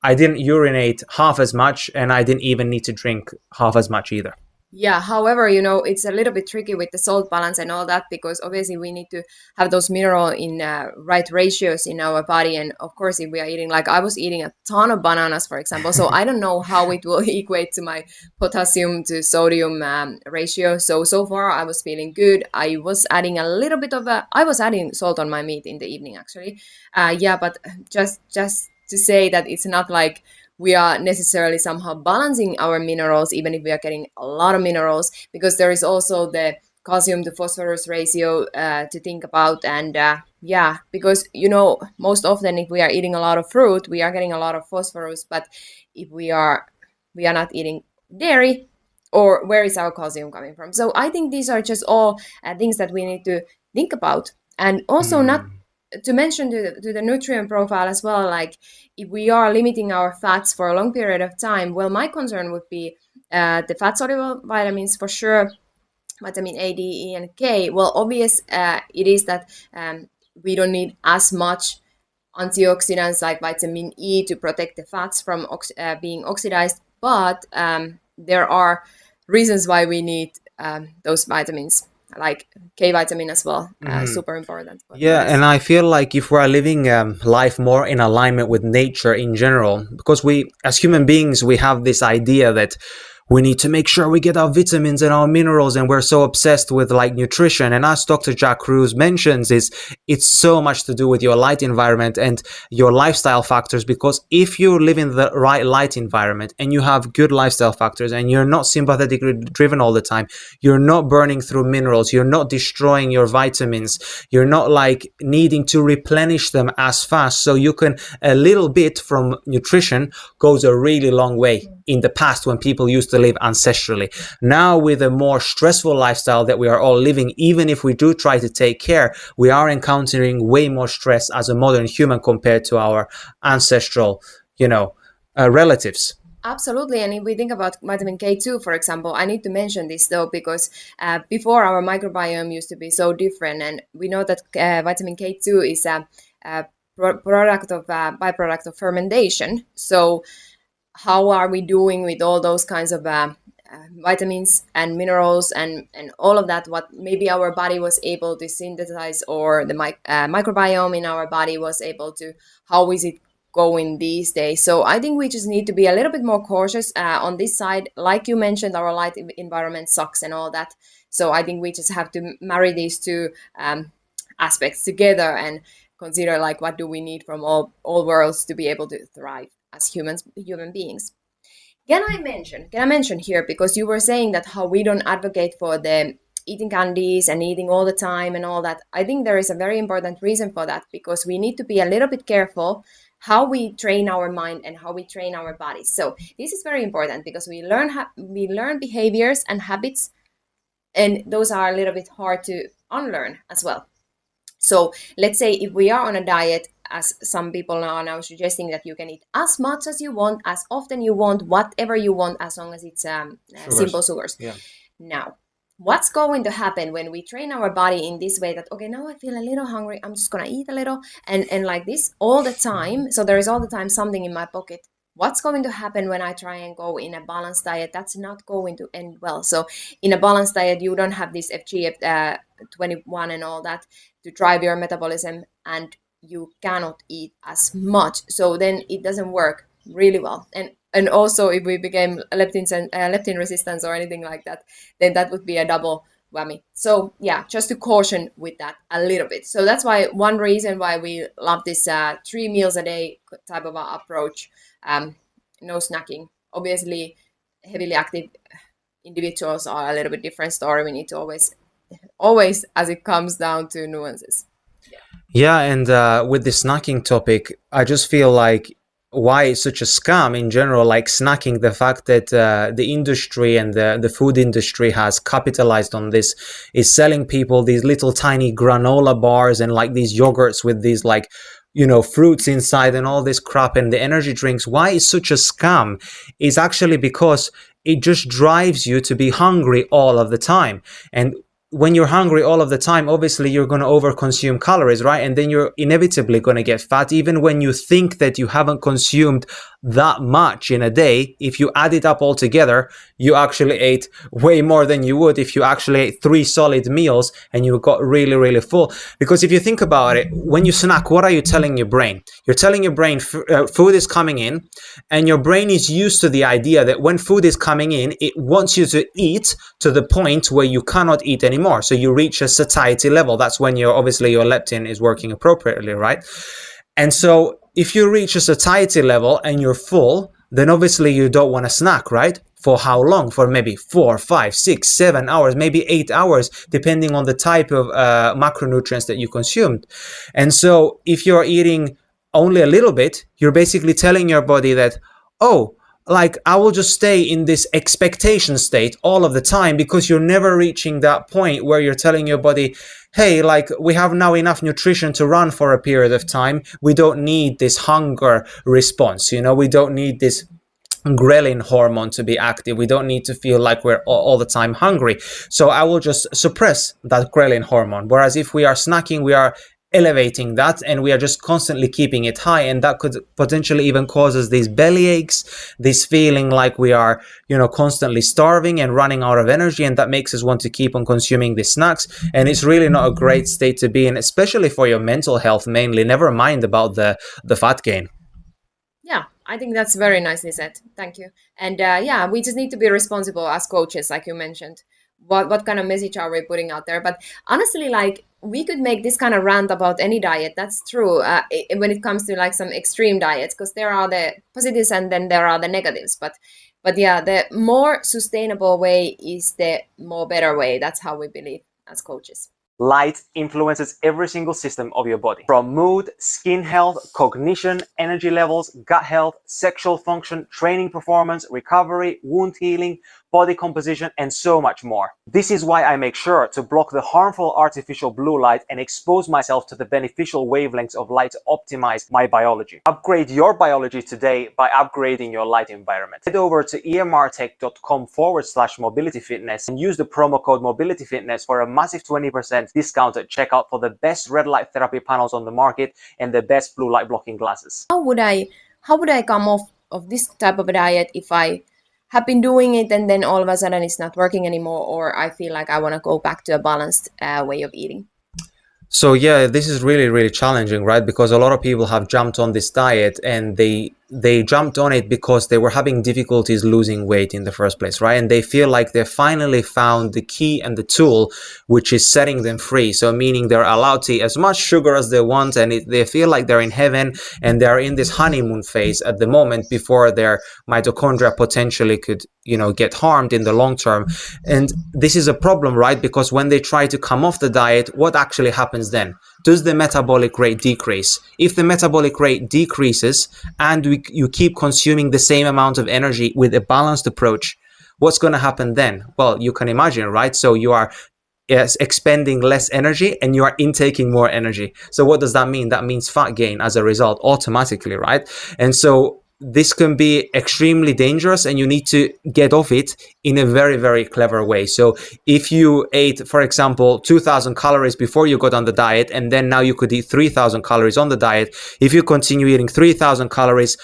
I didn't urinate half as much, and I didn't even need to drink half as much either. Yeah, however, it's a little bit tricky with the salt balance and all that, because obviously we need to have those mineral in right ratios in our body. And of course, if we are eating, like I was eating a ton of bananas, for example, so I don't know how it will equate to my potassium to sodium ratio. So far I was feeling good. I was adding I was adding salt on my meat in the evening, actually. But just to say that it's not like we are necessarily somehow balancing our minerals, even if we are getting a lot of minerals, because there is also the calcium to phosphorus ratio to think about. And because, most often if we are eating a lot of fruit, we are getting a lot of phosphorus. But if we are not eating dairy, or where is our calcium coming from? So I think these are just all things that we need to think about. And also not to mention to the nutrient profile as well, like if we are limiting our fats for a long period of time, well, my concern would be the fat soluble vitamins for sure, vitamin A, D, E, and K. Well, obvious it is that we don't need as much antioxidants like vitamin E to protect the fats from being oxidized, but there are reasons why we need those vitamins, like K vitamin as well, super important. Yeah, and I feel like if we're living life more in alignment with nature in general, because we, as human beings, we have this idea that we need to make sure we get our vitamins and our minerals, and we're so obsessed with like nutrition. And as Dr. Jack Cruz mentions, it's so much to do with your light environment and your lifestyle factors, because if you live in the right light environment and you have good lifestyle factors and you're not sympathetically driven all the time, you're not burning through minerals, you're not destroying your vitamins, you're not like needing to replenish them as fast. So you can, a little bit from nutrition goes a really long way. In the past, when people used to live ancestrally. Now, with a more stressful lifestyle that we are all living, even if we do try to take care, we are encountering way more stress as a modern human compared to our ancestral, relatives. Absolutely. And if we think about vitamin K2, for example, I need to mention this though, because before our microbiome used to be so different. And we know that vitamin K2 is a byproduct of fermentation. So how are we doing with all those kinds of vitamins and minerals and all of that, what maybe our body was able to synthesize, or the microbiome in our body was able to, how is it going these days. So I think we just need to be a little bit more cautious on this side. Like you mentioned, our light environment sucks and all that. So I think we just have to marry these two aspects together and consider like what do we need from all worlds to be able to thrive as human beings. Can I mention here, because you were saying that how we don't advocate for the eating candies and eating all the time and all that. I think there is a very important reason for that, because we need to be a little bit careful how we train our mind and how we train our bodies. So this is very important, because we learn behaviors and habits, and those are a little bit hard to unlearn as well. So let's say if we are on a diet, as some people are now suggesting, that you can eat as much as you want, as often you want, whatever you want, as long as it's simple sugars. Yeah. Now, what's going to happen when we train our body in this way, that, okay, now I feel a little hungry, I'm just going to eat a little, and like this all the time. So there is all the time something in my pocket. What's going to happen when I try and go in a balanced diet? That's not going to end well. So in a balanced diet, you don't have this FGF21 and all that to drive your metabolism, and you cannot eat as much. So then it doesn't work really well. And also, if we became leptin resistance or anything like that, then that would be a double whammy. So yeah, just to caution with that a little bit. So that's why one reason why we love this 3 meals a day type of approach. No snacking. Obviously, heavily active individuals are a little bit different story. We need to always, as it comes down to nuances. Yeah, and with the snacking topic, I just feel like why it's such a scam in general, like snacking, the fact that the industry and the food industry has capitalized on this, is selling people these little tiny granola bars and like these yogurts with these like, you know, fruits inside and all this crap, and the energy drinks. Why it's such a scam is actually because it just drives you to be hungry all of the time. And when you're hungry all of the time, obviously you're going to overconsume calories, right? And then you're inevitably going to get fat. Even when you think that you haven't consumed that much in a day, if you add it up all together, you actually ate way more than you would if you actually ate 3 solid meals and you got really, really full. Because if you think about it, when you snack, what are you telling your brain? You're telling your brain food is coming in, and your brain is used to the idea that when food is coming in, it wants you to eat to the point where you cannot eat anymore. So you reach a satiety level. That's when your leptin is working appropriately, right? And so if you reach a satiety level and you're full, then obviously you don't want to snack, right? For how long? For maybe 4, 5, 6, 7 hours, maybe 8 hours, depending on the type of macronutrients that you consumed. And so if you're eating only a little bit, you're basically telling your body that, oh, like I will just stay in this expectation state all of the time, because you're never reaching that point where you're telling your body, hey, like we have now enough nutrition to run for a period of time. We don't need this hunger response. You know, we don't need this ghrelin hormone to be active. We don't need to feel like we're all the time hungry. So I will just suppress that ghrelin hormone. Whereas if we are snacking, we are elevating that, and we are just constantly keeping it high, and that could potentially even cause us these belly aches, this feeling like we are, you know, constantly starving and running out of energy, and that makes us want to keep on consuming these snacks. And it's really not a great state to be in, especially for your mental health mainly, never mind about the fat gain. Yeah, I think that's very nicely said. Thank you. And yeah, we just need to be responsible as coaches, like you mentioned. What kind of message are we putting out there? But honestly, like we could make this kind of rant about any diet. That's true. When it comes to like some extreme diets, because there are the positives and then there are the negatives. But yeah, the more sustainable way is the more better way. That's how we believe as coaches. Light influences every single system of your body, from mood, skin health, cognition, energy levels, gut health, sexual function, training performance, recovery, wound healing, body composition, and so much more. This is why I make sure to block the harmful artificial blue light and expose myself to the beneficial wavelengths of light to optimize my biology. Upgrade your biology today by upgrading your light environment. Head over to emrtech.com/mobilityfitness and use the promo code mobilityfitness for a massive 20% discount at checkout for the best red light therapy panels on the market and the best blue light blocking glasses. How would I come off of this type of a diet if I have been doing it and then all of a sudden it's not working anymore, or I feel like I want to go back to a balanced way of eating? So yeah, this is really, really challenging, right? Because a lot of people have jumped on this diet and they jumped on it because they were having difficulties losing weight in the first place, right? And they feel like they finally found the key and the tool, which is setting them free. So meaning they're allowed to eat as much sugar as they want, and they feel like they're in heaven, and they're in this honeymoon phase at the moment before their mitochondria potentially could, get harmed in the long term. And this is a problem, right? Because when they try to come off the diet, what actually happens then? Does the metabolic rate decrease? If the metabolic rate decreases and you keep consuming the same amount of energy with a balanced approach, what's going to happen then? Well, you can imagine, right? So you are expending less energy and you are intaking more energy. So what does that mean? That means fat gain as a result automatically, right? And so this can be extremely dangerous, and you need to get off it in a very, very clever way. So if you ate, for example, 2,000 calories before you got on the diet, and then now you could eat 3,000 calories on the diet, if you continue eating 3,000 calories,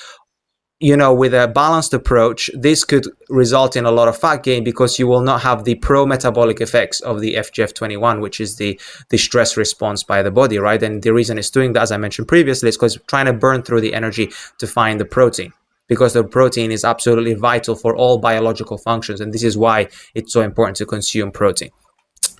with a balanced approach, this could result in a lot of fat gain because you will not have the pro-metabolic effects of the FGF21, which is the stress response by the body, right? And the reason it's doing that, as I mentioned previously, is because it's trying to burn through the energy to find the protein, because the protein is absolutely vital for all biological functions. And this is why it's so important to consume protein.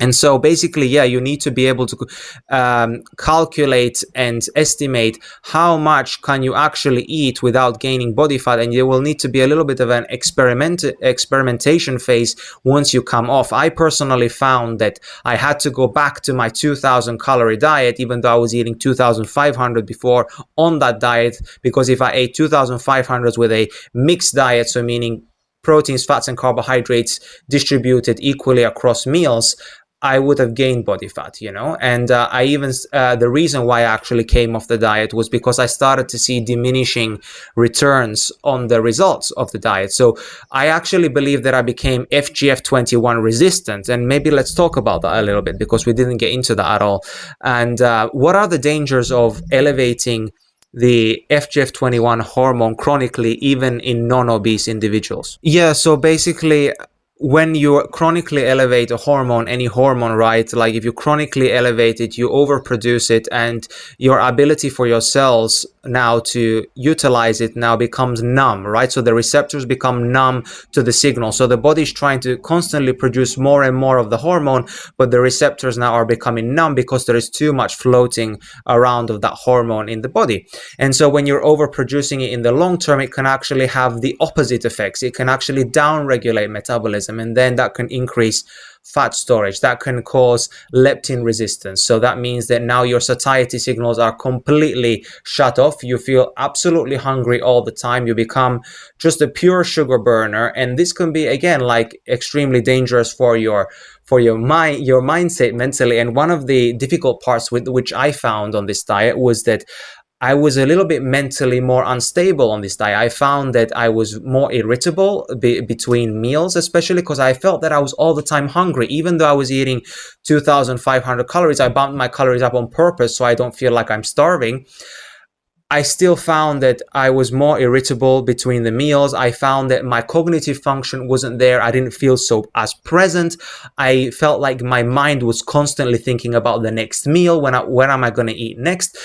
And so basically, you need to be able to calculate and estimate how much can you actually eat without gaining body fat. And there will need to be a little bit of an experimentation phase once you come off. I personally found that I had to go back to my 2,000 calorie diet, even though I was eating 2,500 before on that diet, because if I ate 2,500 with a mixed diet, so meaning proteins, fats, and carbohydrates distributed equally across meals, I would have gained body fat, and I even, the reason why I actually came off the diet was because I started to see diminishing returns on the results of the diet. So I actually believe that I became FGF21 resistant, and maybe let's talk about that a little bit because we didn't get into that at all. And what are the dangers of elevating the FGF21 hormone chronically, even in non-obese individuals? Yeah, so basically, when you chronically elevate a hormone, any hormone, right? Like if you chronically elevate it, you overproduce it, and your ability for your cells now to utilize it now becomes numb, right? So the receptors become numb to the signal. So the body's trying to constantly produce more and more of the hormone, but the receptors now are becoming numb because there is too much floating around of that hormone in the body. And so when you're overproducing it in the long term, it can actually have the opposite effects. It can actually downregulate metabolism, and then that can increase fat storage. That can cause leptin resistance. So that means that now your satiety signals are completely shut off. You feel absolutely hungry all the time. You become just a pure sugar burner. And this can be, again, like extremely dangerous for your mind, your mindset mentally. And one of the difficult parts with which I found on this diet was that I was a little bit mentally more unstable on this diet. I found that I was more irritable between meals, especially because I felt that I was all the time hungry. Even though I was eating 2,500 calories, I bumped my calories up on purpose so I don't feel like I'm starving. I still found that I was more irritable between the meals. I found that my cognitive function wasn't there. I didn't feel so as present. I felt like my mind was constantly thinking about the next meal. When am I going to eat next?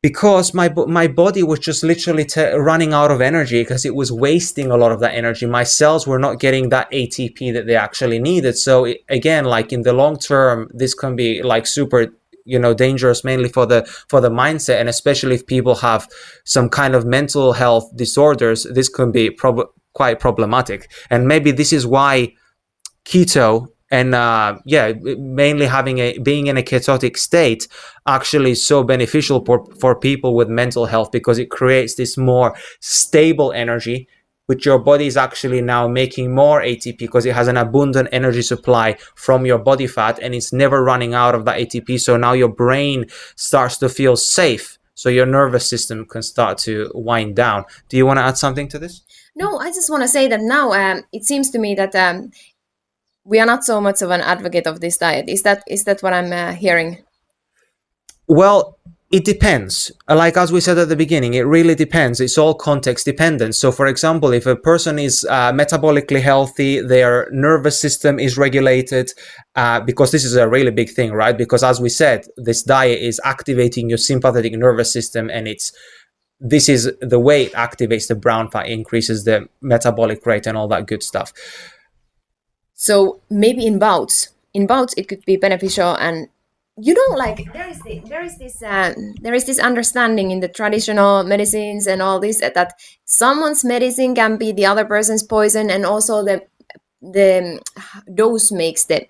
Because my body was just literally running out of energy because it was wasting a lot of that energy. My cells were not getting that ATP that they actually needed. So again, like in the long term, this can be like super, dangerous, mainly for the mindset, and especially if people have some kind of mental health disorders, this can be quite problematic. And maybe this is why keto and mainly being in a ketotic state actually is so beneficial for people with mental health, because it creates this more stable energy, which your body is actually now making more ATP because it has an abundant energy supply from your body fat, and it's never running out of that ATP. So now your brain starts to feel safe, so your nervous system can start to wind down. Do you want to add something to this? No, I just want to say that now it seems to me that we are not so much of an advocate of this diet. Is that what I'm hearing? Well, It depends. Like as we said at the beginning, it really depends. It's all context dependent. So, for example, if a person is metabolically healthy, their nervous system is regulated, because this is a really big thing, right? Because as we said, this diet is activating your sympathetic nervous system, and this is the way it activates the brown fat, increases the metabolic rate, and all that good stuff. So maybe in bouts it could be beneficial. And like there is this understanding in the traditional medicines and all this, that someone's medicine can be the other person's poison, and also the dose makes the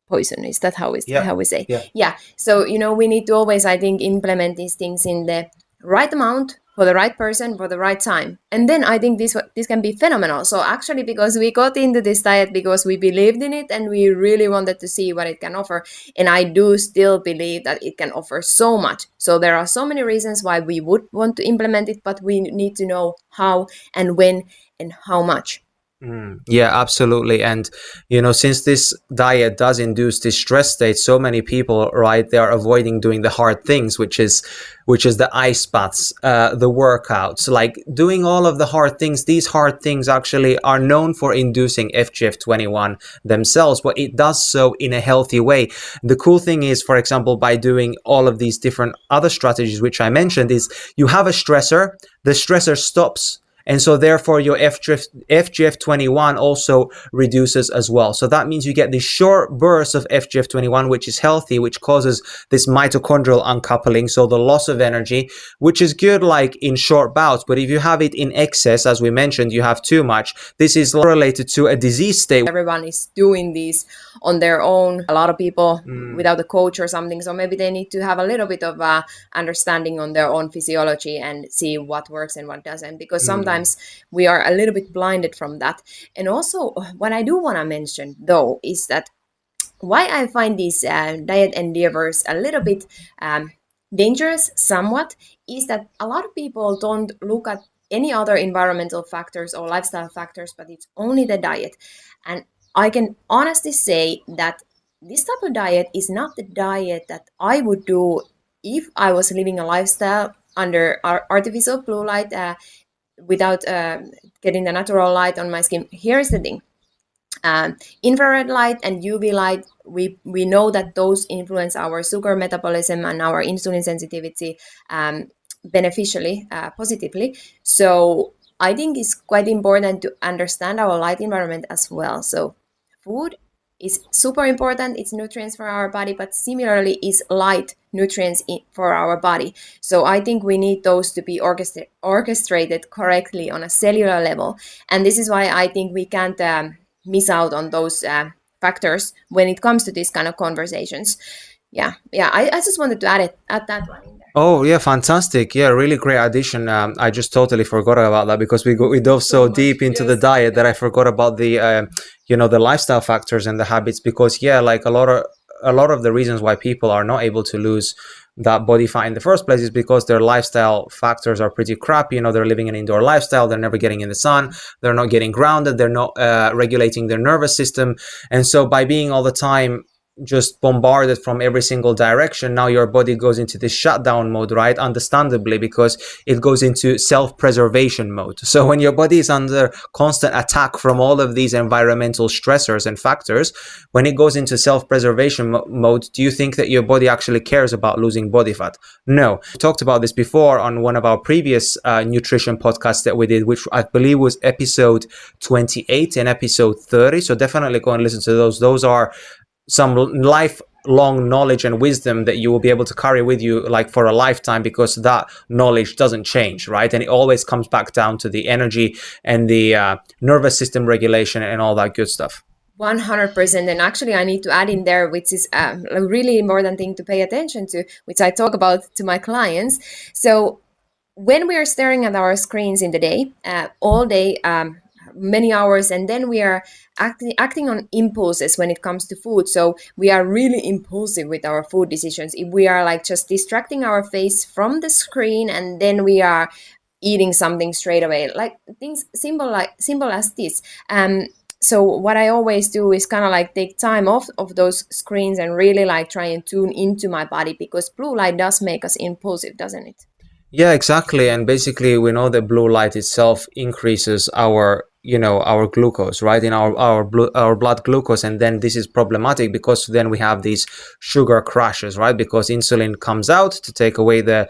poison. Is that how we say? Yeah. So we need to always, I think, implement these things in the right amount, for the right person, for the right time. And then I think this can be phenomenal. So actually, because we got into this diet because we believed in it and we really wanted to see what it can offer. And I do still believe that it can offer so much. So there are so many reasons why we would want to implement it, but we need to know how and when and how much. Yeah, absolutely. And, since this diet does induce this stress state, so many people, right, they are avoiding doing the hard things, which is the ice baths, the workouts, like doing all of the hard things. These hard things actually are known for inducing FGF21 themselves, but it does so in a healthy way. The cool thing is, for example, by doing all of these different other strategies, which I mentioned, is you have a stressor, the stressor stops. And so therefore your FGF21 also reduces as well. So that means you get this short burst of FGF21, which is healthy, which causes this mitochondrial uncoupling, so the loss of energy, which is good like in short bouts. But if you have it in excess, as we mentioned, you have too much, this is related to a disease state. Everyone is doing these on their own, a lot of people without a coach or something. So maybe they need to have a little bit of understanding on their own physiology and see what works and what doesn't, because sometimes we are a little bit blinded from that. And also, what I do want to mention though is that why I find these diet endeavors a little bit dangerous somewhat is that a lot of people don't look at any other environmental factors or lifestyle factors, but it's only the diet. And I can honestly say that this type of diet is not the diet that I would do if I was living a lifestyle under artificial blue light, without getting the natural light on my skin. Here's the thing. Infrared light and UV light, we know that those influence our sugar metabolism and our insulin sensitivity beneficially, positively. So I think it's quite important to understand our light environment as well. So food is super important. It's nutrients for our body, but similarly is light nutrients for our body. So I think we need those to be orchestrated correctly on a cellular level. And this is why I think we can't miss out on those factors when it comes to these kind of conversations. I just wanted to add that one in there. Oh yeah, fantastic! Yeah, really great addition. I just totally forgot about that because we dove so deep into the diet that I forgot about the the lifestyle factors and the habits. Because like a lot of the reasons why people are not able to lose that body fat in the first place is because their lifestyle factors are pretty crap. They're living an indoor lifestyle, they're never getting in the sun, they're not getting grounded, they're not regulating their nervous system. And so by being all the time just bombarded from every single direction, now your body goes into this shutdown mode, right? Understandably, because it goes into self-preservation mode. So when your body is under constant attack from all of these environmental stressors and factors, when it goes into self-preservation mode, do you think that your body actually cares about losing body fat? No. We talked about this before on one of our previous nutrition podcasts that we did, which I believe was episode 28 and episode 30. So definitely go and listen to those. Those are some lifelong knowledge and wisdom that you will be able to carry with you like for a lifetime, because that knowledge doesn't change, right? And it always comes back down to the energy and the nervous system regulation and all that good stuff. 100%. And actually I need to add in there, which is a really important thing to pay attention to, which I talk about to my clients. So when we are staring at our screens in the day, all day, many hours, and then we are acting on impulses when it comes to food. So we are really impulsive with our food decisions. If we are like just distracting our face from the screen and then we are eating something straight away, like things simple as this. So what I always do is kind of like take time off of those screens and really like try and tune into my body, because blue light does make us impulsive, doesn't it? Yeah, exactly. And basically, we know that blue light itself increases our, our glucose, right? In our blood glucose. And then this is problematic because then we have these sugar crashes, right? Because insulin comes out to take away the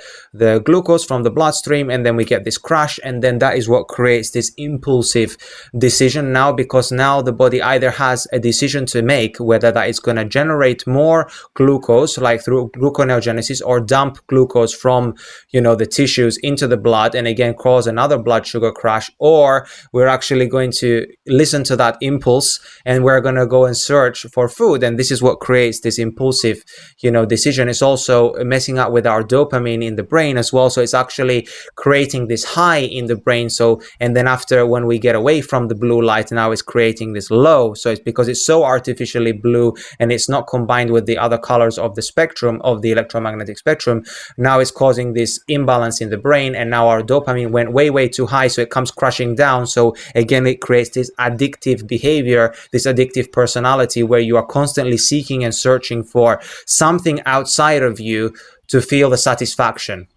glucose from the bloodstream, and then we get this crash. And then that is what creates this impulsive decision now, because now the body either has a decision to make whether that is going to generate more glucose, like through gluconeogenesis, or dump glucose from, the tissues into the blood, and again cause another blood sugar crash, or we're actually going to listen to that impulse and we're going to go and search for food. And this is what creates this impulsive, decision. It's also messing up with our dopamine in the brain as well. So it's actually creating this high in the brain. So, and then after, when we get away from the blue light, now it's creating this low. So it's because it's so artificially blue and it's not combined with the other colors of the spectrum, of the electromagnetic spectrum. Now it's causing this imbalance in the brain, and now our dopamine went way too high, so it comes crashing down. So again, it creates this addictive behavior, this addictive personality, where you are constantly seeking and searching for something outside of you to feel the satisfaction.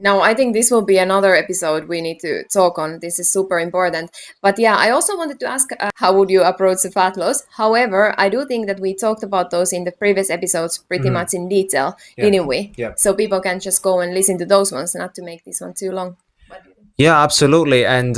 Now, I think this will be another episode we need to talk on. This is super important. But yeah, I also wanted to ask, how would you approach the fat loss? However, I do think that we talked about those in the previous episodes pretty much in detail anyway. Yeah. So people can just go and listen to those ones, not to make this one too long. Yeah, absolutely. And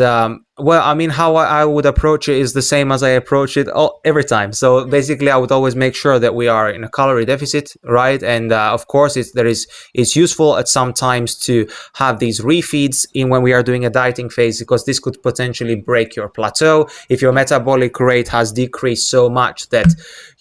well, I mean, how I would approach it is the same as I approach it every time. So basically, I would always make sure that we are in a calorie deficit, right? And of course, it's useful at some times to have these refeeds in when we are doing a dieting phase, because this could potentially break your plateau. If your metabolic rate has decreased so much that,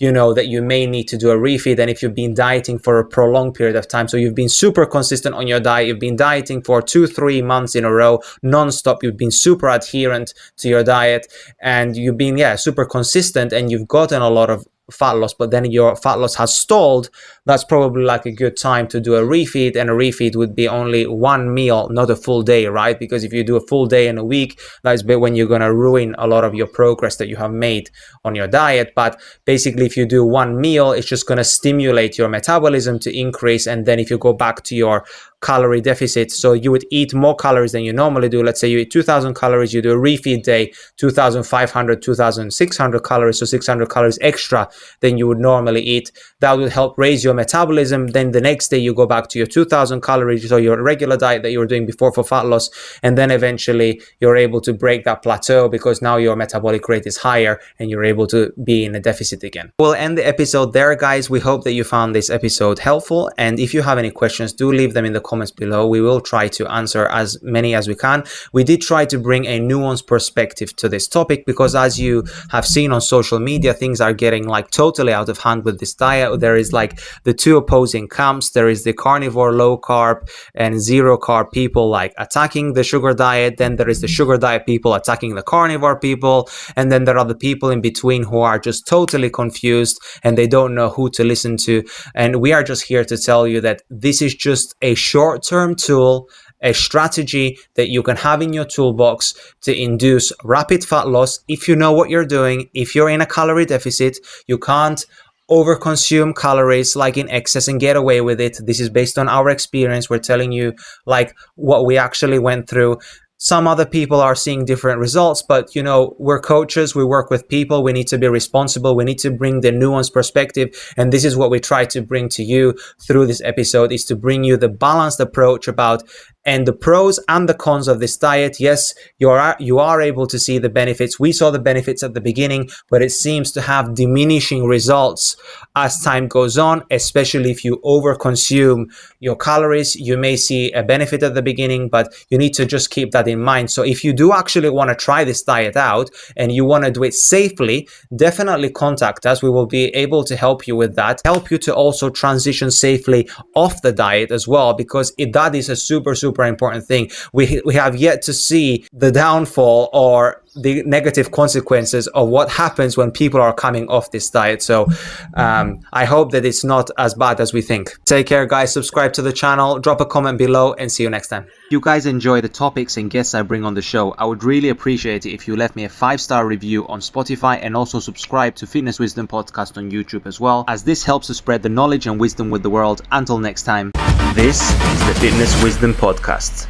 that you may need to do a refeed. And if you've been dieting for a prolonged period of time, so you've been super consistent on your diet, you've been dieting for 2-3 months in a row, non-stop, you've been super adherent to your diet, and you've been super consistent, and you've gotten a lot of fat loss, but then your fat loss has stalled, that's probably like a good time to do a refeed. And a refeed would be only one meal, not a full day, right? Because if you do a full day in a week, that's when you're going to ruin a lot of your progress that you have made on your diet. But basically, if you do one meal, it's just going to stimulate your metabolism to increase. And then if you go back to your calorie deficit, so you would eat more calories than you normally do. Let's say you eat 2,000 calories, you do a refeed day, 2,500, 2,600 calories, so 600 calories extra than you would normally eat. That would help raise your metabolism. Then the next day you go back to your 2,000 calories, so your regular diet that you were doing before for fat loss, and then eventually you're able to break that plateau because now your metabolic rate is higher and you're able to be in a deficit again. We'll end the episode there, guys. We hope that you found this episode helpful, and if you have any questions, do leave them in the comments below. We will try to answer as many as we can. We did try to bring a nuanced perspective to this topic because, as you have seen on social media, things are getting like totally out of hand with this diet. There is like the two opposing camps. There is the carnivore, low carb and zero carb people like attacking the sugar diet. Then there is the sugar diet people attacking the carnivore people. And then there are the people in between who are just totally confused and they don't know who to listen to. And we are just here to tell you that this is just a short-term tool, a strategy that you can have in your toolbox to induce rapid fat loss if you know what you're doing. If you're in a calorie deficit, you can't overconsume calories like in excess and get away with it. This is based on our experience. We're telling you like what we actually went through. Some other people are seeing different results, but we're coaches, we work with people, we need to be responsible, we need to bring the nuanced perspective, and this is what we try to bring to you through this episode, is to bring you the balanced approach about and the pros and the cons of this diet. Yes, you are able to see the benefits. We saw the benefits at the beginning, but it seems to have diminishing results as time goes on, especially if you overconsume your calories. You may see a benefit at the beginning, but you need to just keep that in mind. So if you do actually want to try this diet out and you want to do it safely, definitely contact us. We will be able to help you with that, help you to also transition safely off the diet as well, because that is a super super important thing. We have yet to see the downfall or the negative consequences of what happens when people are coming off this diet. So I hope that it's not as bad as we think. Take care, guys. Subscribe to the channel, drop a comment below, and see you next time. If you guys enjoy the topics and guests I bring on the show, I would really appreciate it if you left me a 5-star review on Spotify and also subscribe to Fitness Wisdom Podcast on YouTube as well, as this helps to spread the knowledge and wisdom with the world. Until next time, this is the Fitness Wisdom Podcast.